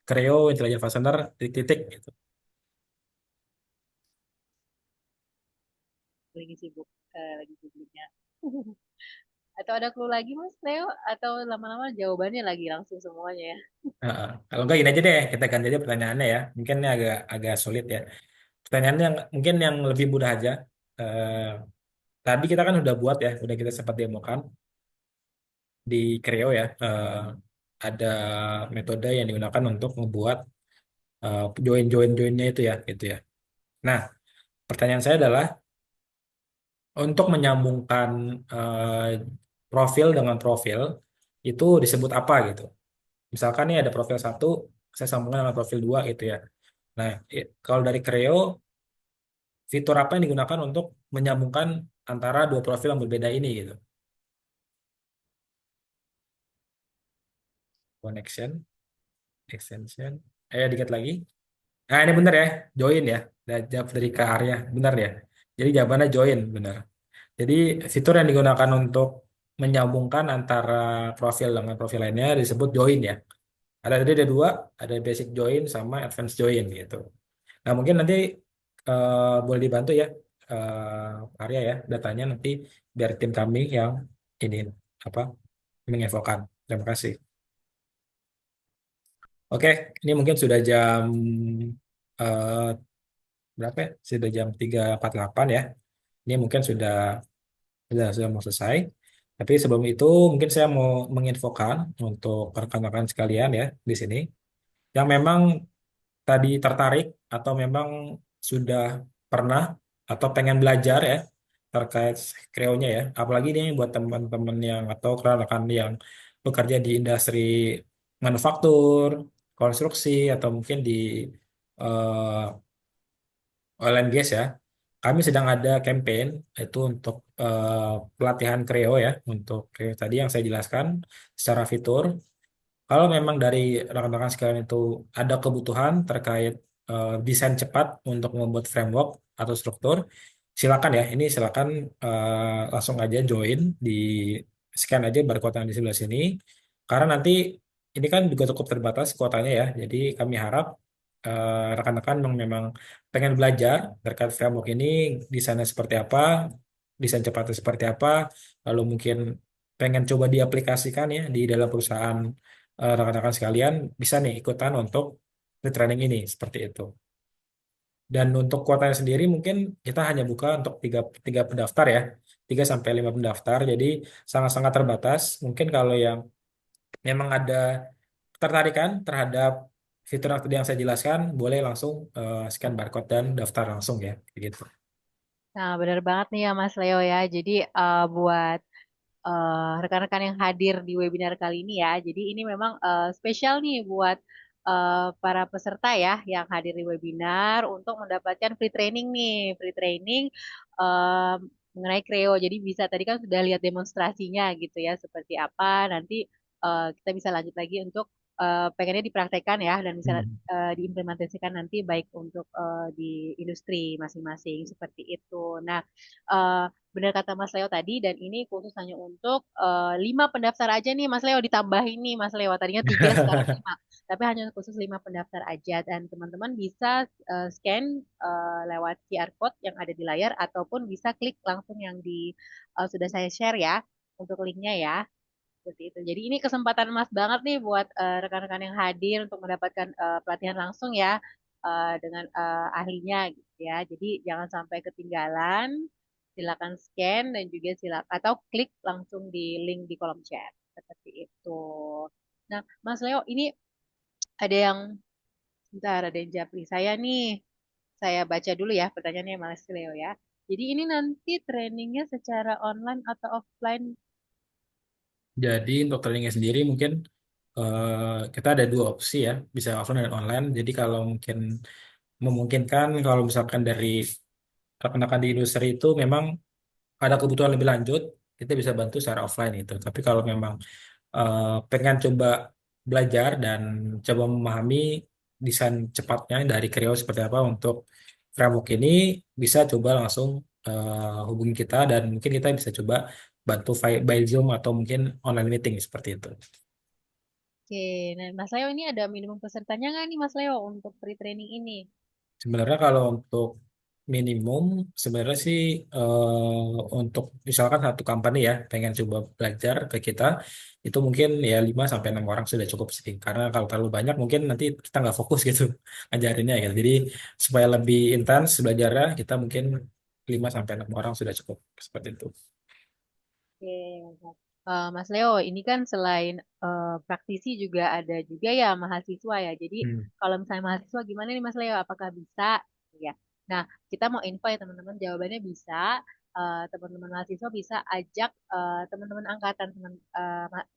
Creo Intelligent Fastener titik-titik gitu. lagi sibuk lagi sibuknya. Atau ada clue lagi Mas Leo? Atau lama-lama jawabannya lagi langsung semuanya ya? Kalau nggak gini aja deh, kita ganti aja pertanyaannya ya. Mungkin ini agak agak sulit ya. Pertanyaannya yang mungkin yang lebih mudah aja. Eh, Tadi kita kan udah buat ya, udah kita sempat demokan di Creo ya. Ada metode yang digunakan untuk membuat join-joinnya itu ya, gitu ya. Nah, pertanyaan saya adalah untuk menyambungkan eh, profil dengan profil itu disebut apa gitu. Misalkan nih ada profil satu, saya sambungkan dengan profil dua gitu ya. Nah, kalau dari Creo, fitur apa yang digunakan untuk menyambungkan antara dua profil yang berbeda ini gitu. Connection, extension. Dikit lagi. Nah, ini benar ya, join ya. Jawab dari Kak Arya, benar ya. Jadi jawabannya join, benar. Jadi fitur yang digunakan untuk menyambungkan antara profil dengan profil lainnya disebut join ya. Ada dua, ada basic join sama advanced join gitu. Nah mungkin nanti boleh dibantu ya Arya ya datanya nanti biar tim kami yang ini apa menginfokan. Terima kasih. Oke, ini mungkin sudah jam eh, berapa ya? Sudah jam 3.48 ya. Ini mungkin sudah mau selesai. Tapi sebelum itu mungkin saya mau menginfokan untuk rekan-rekan sekalian ya di sini yang memang tadi tertarik atau memang sudah pernah atau pengen belajar ya terkait kreonya ya. Apalagi ini buat teman-teman yang atau rekan-rekan yang bekerja di industri manufaktur, konstruksi atau mungkin di eh, oil and gas ya. Kami sedang ada campaign itu untuk pelatihan Creo ya, untuk Creo tadi yang saya jelaskan secara fitur. Kalau memang dari rekan-rekan sekalian itu ada kebutuhan terkait desain cepat untuk membuat framework atau struktur, silakan ya. Ini silakan langsung aja join di scan aja barcode yang di sebelah sini. Karena nanti ini kan juga cukup terbatas kuotanya ya. Jadi kami harap rekan-rekan yang memang pengen belajar terkait framework ini, desainnya seperti apa, desain cepatnya seperti apa, lalu mungkin pengen coba diaplikasikan ya di dalam perusahaan rekan-rekan sekalian bisa nih ikutan untuk training ini seperti itu. Dan untuk kuotanya sendiri mungkin kita hanya buka untuk tiga pendaftar ya, 3 sampai 5 pendaftar. Jadi sangat-sangat terbatas. Mungkin kalau yang memang ada ketertarikan terhadap fitur yang tadi yang saya jelaskan, boleh langsung scan barcode dan daftar langsung ya, gitu. Nah, benar banget nih ya Mas Leo ya. Jadi buat rekan-rekan yang hadir di webinar kali ini ya. Jadi ini memang spesial nih buat para peserta ya yang hadir di webinar untuk mendapatkan free training nih, free training eh, mengenai Creo. Jadi bisa tadi kan sudah lihat demonstrasinya gitu ya seperti apa. Nanti kita bisa lanjut lagi untuk pengennya dipraktekkan ya dan bisa Hmm. diimplementasikan nanti baik untuk di industri masing-masing seperti itu. Nah, eh, benar kata Mas Leo tadi dan ini khusus hanya untuk 5 pendaftar aja nih Mas Leo ditambahin nih Mas Leo tadinya 3 sekarang 5 tapi hanya khusus 5 pendaftar aja dan teman-teman bisa scan lewat QR code yang ada di layar ataupun bisa klik langsung yang di sudah saya share ya untuk linknya ya seperti itu. Jadi ini kesempatan emas banget nih buat rekan-rekan yang hadir untuk mendapatkan pelatihan langsung ya dengan ahlinya gitu ya. Jadi jangan sampai ketinggalan. Silakan scan dan juga silakan atau klik langsung di link di kolom chat seperti itu. Nah, Mas Leo, ini ada yang bentar ada yang japri saya nih. Saya baca dulu ya pertanyaannya Mas Leo ya. Jadi ini nanti trainingnya secara online atau offline? Jadi untuk trainingnya sendiri mungkin kita ada dua opsi ya, bisa offline dan online. Jadi kalau mungkin memungkinkan kalau misalkan dari rekan-rekan di industri itu memang ada kebutuhan lebih lanjut, kita bisa bantu secara offline itu. Tapi kalau memang pengen coba belajar dan coba memahami desain cepatnya dari Creo seperti apa untuk framework ini bisa coba langsung hubungi kita dan mungkin kita bisa coba bantu by Zoom atau mungkin online meeting seperti itu. Oke, nah Mas Leo ini ada minimum pesertanya nggak nih Mas Leo untuk free training ini? Sebenarnya kalau untuk minimum sebenarnya sih untuk misalkan satu company ya pengen coba belajar ke kita itu mungkin ya 5 sampai 6 orang sudah cukup sih. Karena kalau terlalu banyak mungkin nanti kita nggak fokus gitu ngajarinnya gitu. Jadi supaya lebih intens belajarnya kita mungkin 5 sampai 6 orang sudah cukup seperti itu. Oke, mantap. Mas Leo, ini kan selain praktisi juga ada juga ya mahasiswa ya. Jadi Hmm. kalau misalnya mahasiswa gimana nih Mas Leo? Apakah bisa? Ya. Nah, kita mau info ya teman-teman. Jawabannya bisa. Teman-teman mahasiswa bisa ajak teman-teman angkatan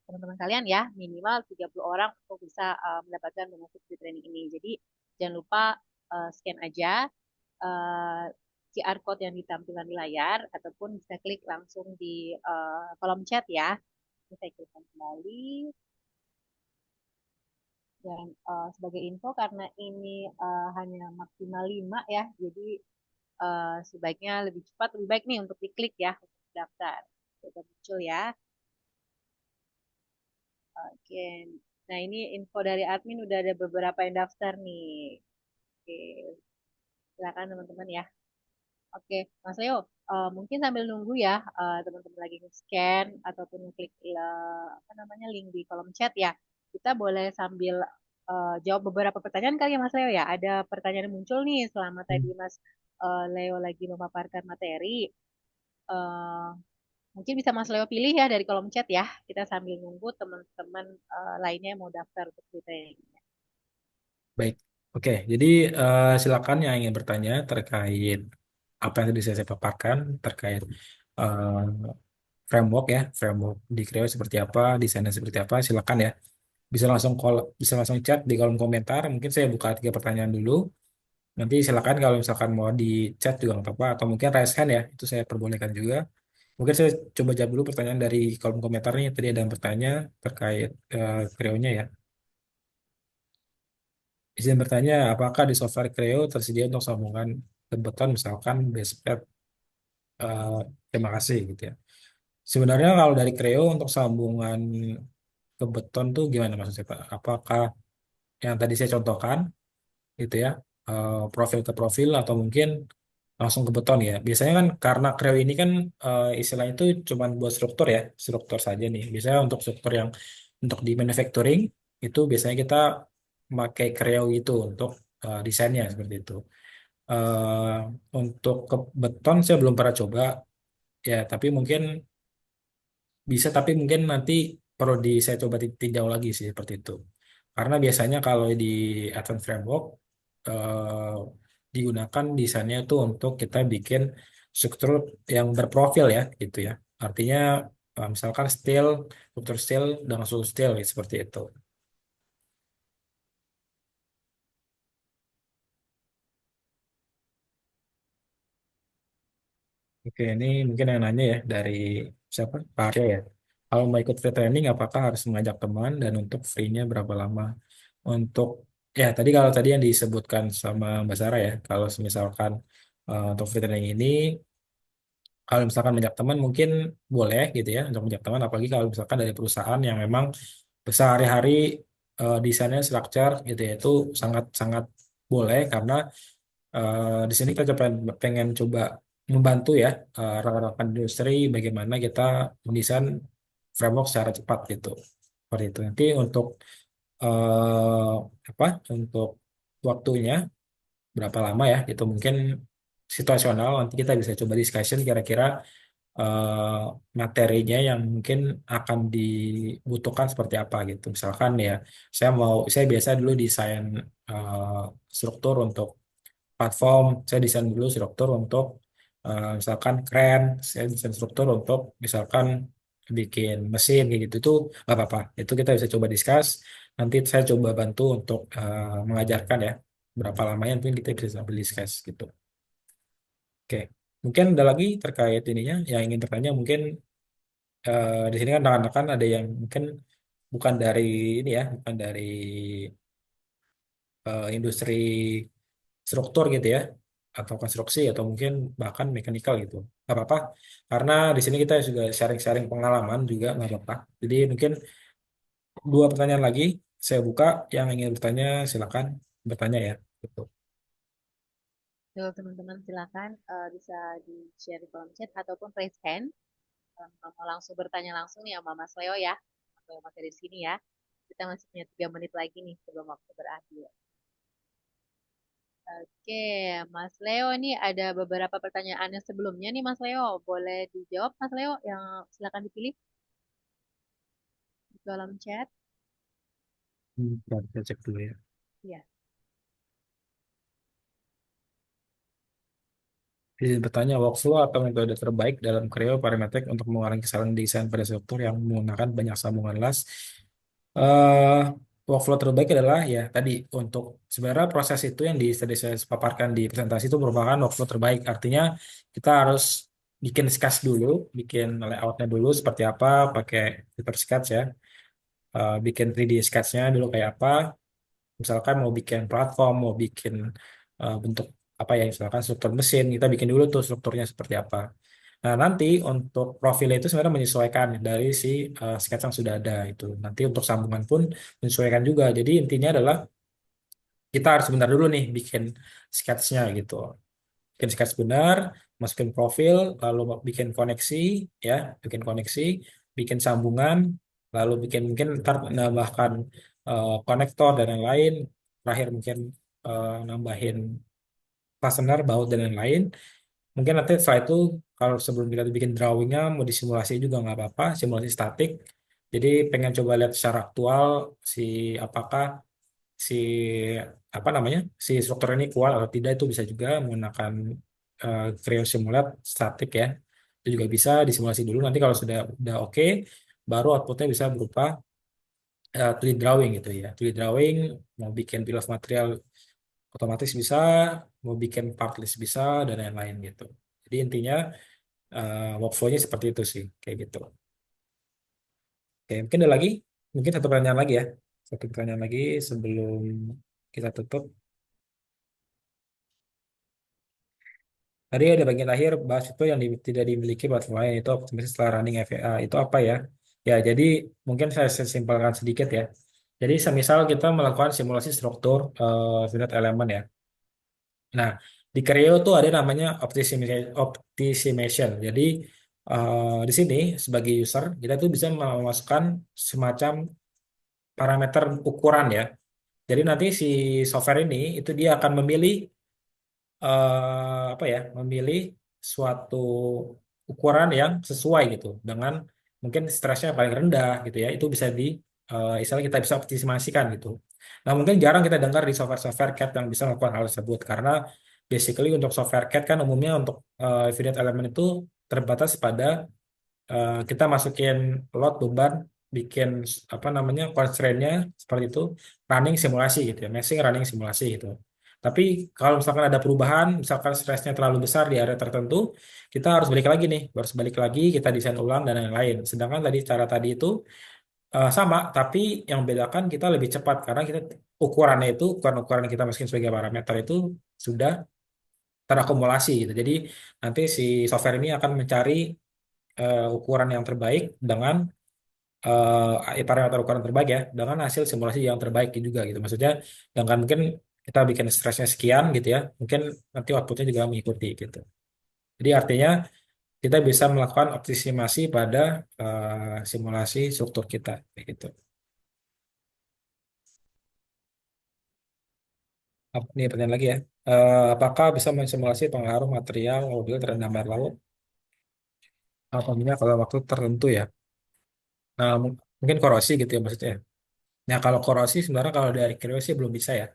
teman-teman kalian ya minimal 30 orang untuk bisa mendapatkan benefit di training ini. Jadi jangan lupa scan aja eh, QR code yang ditampilkan di layar ataupun bisa klik langsung di kolom chat ya. Ini saya klikkan kembali dan sebagai info karena ini hanya maksimal 5 ya, jadi sebaiknya lebih cepat lebih baik nih untuk diklik ya untuk daftar. Sudah muncul ya. Oke. Nah, ini info dari admin udah ada beberapa yang daftar nih. Oke, silakan teman-teman ya. Oke, Mas Leo, mungkin sambil nunggu ya, teman-teman lagi nge-scan ataupun ngeklik apa namanya link di kolom chat ya. Kita boleh sambil jawab beberapa pertanyaan kali ya Mas Leo ya. Ada pertanyaan yang muncul nih selama tadi Mas Leo lagi memaparkan materi. Eh, Mungkin bisa Mas Leo pilih ya dari kolom chat ya. Kita sambil nunggu teman-teman lainnya yang mau daftar untuk kita ini. Baik. Oke, jadi silakan yang ingin bertanya terkait apa yang tadi saya paparkan terkait eh, framework ya, framework di Creo seperti apa, desainnya seperti apa, silakan ya. Bisa langsung chat di kolom komentar. Mungkin saya buka 3 pertanyaan dulu. Nanti silakan kalau misalkan mau di chat juga nggak apa-apa atau mungkin raise hand ya, itu saya perbolehkan juga. Mungkin saya coba jawab dulu pertanyaan dari kolom komentarnya. Tadi ada yang bertanya terkait Creo-nya ya. Izin bertanya, apakah di software Creo tersedia untuk sambungan ke beton misalkan Basecamp? eh, Terima kasih gitu ya. Sebenarnya kalau dari Creo untuk sambungan ke beton tuh gimana maksudnya Pak? Apakah yang tadi saya contohkan gitu ya, profil ke profil atau mungkin langsung ke beton ya? Biasanya kan karena Creo ini kan istilahnya itu cuma buat struktur ya, struktur saja nih. Biasanya untuk struktur yang untuk di manufacturing itu biasanya kita pakai Creo itu untuk desainnya seperti itu. eh untuk ke beton saya belum pernah coba ya, tapi mungkin bisa, tapi mungkin nanti perlu saya coba tinjau lagi sih seperti itu. Karena biasanya kalau di Advanced Framework eh, digunakan desainnya itu untuk kita bikin struktur yang berprofil ya gitu ya. Artinya misalkan steel, struktur steel dengan struktur steel seperti itu. Oke, ini mungkin yang nanya ya dari siapa? Pak Arya ya. Kalau mau ikut free training, apakah harus mengajak teman dan untuk free-nya berapa lama? Untuk ya tadi kalau tadi yang disebutkan sama Mbak Sarah ya, kalau misalkan untuk free training ini, kalau misalkan mengajak teman mungkin boleh gitu ya untuk mengajak teman, apalagi kalau misalkan dari perusahaan yang memang sehari-hari desainnya structure gitu ya, itu sangat-sangat boleh karena di sini kita pengen coba membantu ya rekan-rekan industri bagaimana kita mendesain framework secara cepat gitu. Seperti itu. Nanti untuk eh, apa? Untuk waktunya berapa lama ya? Itu mungkin situasional. Nanti kita bisa coba discussion kira-kira eh, materinya yang mungkin akan dibutuhkan seperti apa gitu. Misalkan ya, saya biasa dulu desain eh, struktur untuk platform, saya desain dulu struktur untuk misalkan kren, saya desain struktur untuk misalkan bikin mesin kayak gitu itu nggak apa-apa. Itu kita bisa coba discuss. Nanti saya coba bantu untuk mengajarkan ya berapa lamanya mungkin kita bisa sambil discuss gitu. Oke, mungkin ada lagi terkait ininya yang ingin bertanya mungkin di sini kan rekan-rekan ada yang mungkin bukan dari ini ya, bukan dari industri struktur gitu ya. atau konstruksi atau mungkin bahkan mekanikal gitu. Nggak apa-apa, karena di sini kita juga sharing-sharing pengalaman juga nggak apa-apa. Jadi mungkin dua pertanyaan lagi saya buka, yang ingin bertanya silakan bertanya ya. Gitu. Tuh, teman-teman silakan bisa di-share di kolom chat ataupun raise hand. Mau langsung bertanya langsung nih sama Mas Leo ya. Mas Leo materi di sini ya. Kita masih punya 3 menit lagi nih sebelum waktu berakhir. Oke, Mas Leo ini ada beberapa pertanyaan yang sebelumnya nih Mas Leo. Boleh dijawab Mas Leo yang silakan dipilih di kolom chat. Bentar, saya cek dulu ya. Ya. Izin bertanya, workflow atau metode terbaik dalam Creo Parametric untuk mengurangi kesalahan desain pada struktur yang menggunakan banyak sambungan las. eh Workflow terbaik adalah ya tadi, untuk sebenarnya proses itu yang tadi saya paparkan di presentasi itu merupakan workflow terbaik. Artinya kita harus bikin sketch dulu, bikin layoutnya dulu seperti apa, pakai Paper Sketch ya. Bikin 3D sketch-nya dulu kayak apa. Misalkan mau bikin platform, mau bikin bentuk apa ya, misalkan struktur mesin, kita bikin dulu tuh strukturnya seperti apa. Nah, nanti untuk profil itu sebenarnya menyesuaikan dari si sketch yang sudah ada itu. Nanti untuk sambungan pun menyesuaikan juga. Jadi intinya adalah kita harus benar dulu nih bikin sketchnya gitu. Bikin sketch benar, masukin profil, lalu bikin koneksi, ya, bikin koneksi, bikin sambungan, lalu bikin mungkin ntar nambahkan konektor dan lain-lain. Terakhir mungkin nambahin fastener, baut dan lain-lain. Mungkin nanti setelah itu kalau sebelum kita bikin drawingnya mau disimulasi juga nggak apa-apa, simulasi statik. Jadi pengen coba lihat secara aktual si apakah si apa namanya si struktur ini kuat atau tidak, itu bisa juga menggunakan Creo Simulate statik ya. Itu juga bisa disimulasi dulu. Nanti kalau sudah oke, baru outputnya bisa berupa 3D drawing gitu ya. 3D drawing mau bikin bill of material otomatis bisa, mau bikin part list bisa dan lain-lain gitu. Jadi intinya workflow-nya seperti itu sih, kayak gitu. Oke, mungkin ada lagi, mungkin satu pertanyaan lagi ya, satu pertanyaan lagi sebelum kita tutup. Tadi ada bagian akhir bahas itu yang tidak dimiliki platform lain, itu optimasi setelah running FAA itu apa ya? Ya, jadi mungkin saya simpelkan sedikit ya. Jadi semisal kita melakukan simulasi struktur finite elemen ya. Nah, di Creo tuh ada namanya optimization. Jadi di sini sebagai user kita tuh bisa memasukkan semacam parameter ukuran ya. Jadi nanti si software ini itu dia akan memilih apa ya, memilih suatu ukuran yang sesuai gitu dengan mungkin stresnya paling rendah gitu ya. Itu bisa istilah kita bisa optimasikan gitu. Nah, mungkin jarang kita dengar di software-software CAD yang bisa melakukan hal tersebut karena basically untuk software CAD kan umumnya untuk finite element itu terbatas pada kita masukin load beban, bikin apa namanya constraint-nya seperti itu, running simulasi gitu ya, meshing running simulasi gitu. Tapi kalau misalkan ada perubahan, misalkan stresnya terlalu besar di area tertentu, kita harus balik lagi nih, harus balik lagi, kita desain ulang dan lain-lain. Sedangkan tadi cara tadi itu sama, tapi yang membedakan kita lebih cepat karena kita ukurannya itu, ukuran-ukuran yang kita masukin sebagai parameter itu sudah terakumulasi gitu. Jadi nanti si software ini akan mencari ukuran yang terbaik dengan parameter ukuran terbaik ya, dengan hasil simulasi yang terbaik juga gitu. Maksudnya dengan mungkin kita bikin stresnya sekian gitu ya, mungkin nanti outputnya juga mengikuti gitu. Jadi artinya kita bisa melakukan optimasi pada simulasi struktur kita kayak gitu. Ini pertanyaan lagi ya. Apakah bisa mensimulasi pengaruh material mobil terendam air laut apabila kalau waktu tertentu ya? Nah, mungkin korosi gitu ya maksudnya. Nah, kalau korosi sebenarnya kalau dari Creo sih belum bisa ya.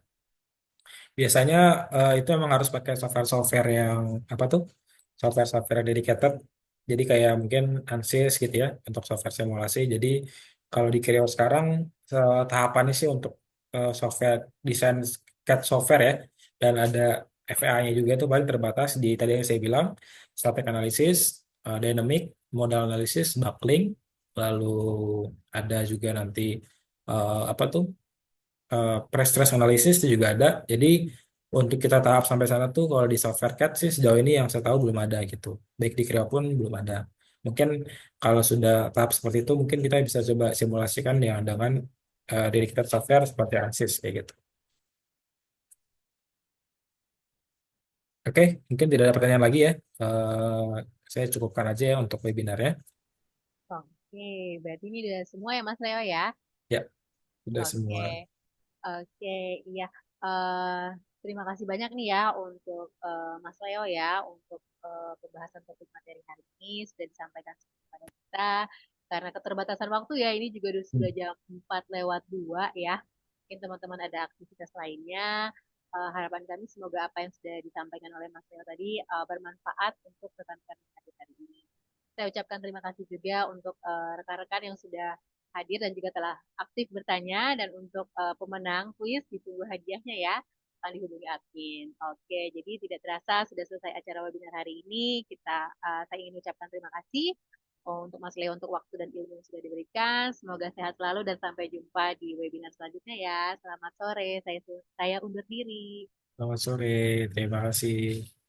Biasanya itu emang harus pakai software-software yang apa tuh? Software-software dedicated. Jadi kayak mungkin ANSYS gitu ya untuk software simulasi. Jadi kalau di Creo sekarang tahapannya sih untuk software desain CAD software ya, dan ada FAA-nya juga itu paling terbatas di tadi yang saya bilang static analysis, dynamic, modal analysis, buckling, lalu ada juga nanti apa tuh press stress analysis itu juga ada. Jadi Untuk kita tahap sampai sana tuh kalau di software CAD sih sejauh ini yang saya tahu belum ada gitu. Baik di Creo pun belum ada. Mungkin kalau sudah tahap seperti itu mungkin kita bisa coba simulasikan yang dengan dedicated software seperti ANSYS kayak gitu. Oke, mungkin tidak ada pertanyaan lagi ya. Saya cukupkan aja ya untuk webinarnya. Oke, berarti ini udah semua ya Mas Leo ya? Ya, sudah Oke, semua. oke, iya. Eh Terima kasih banyak nih ya untuk Mas Leo ya untuk pembahasan topik materi hari ini sudah disampaikan kepada kita. Karena keterbatasan waktu ya, ini juga Hmm. sudah jam 4 lewat 2 ya. Mungkin teman-teman ada aktivitas lainnya. Harapan kami semoga apa yang sudah disampaikan oleh Mas Leo tadi bermanfaat untuk rekan-rekan yang hadir hari ini. Saya ucapkan terima kasih juga untuk rekan-rekan yang sudah hadir dan juga telah aktif bertanya dan untuk pemenang kuis ditunggu hadiahnya ya akan dihubungi admin. Oke, jadi tidak terasa sudah selesai acara webinar hari ini. Saya ingin ucapkan terima kasih untuk Mas Leo untuk waktu dan ilmu yang sudah diberikan. Semoga sehat selalu dan sampai jumpa di webinar selanjutnya ya. Selamat sore. Saya undur diri. Selamat sore, terima kasih.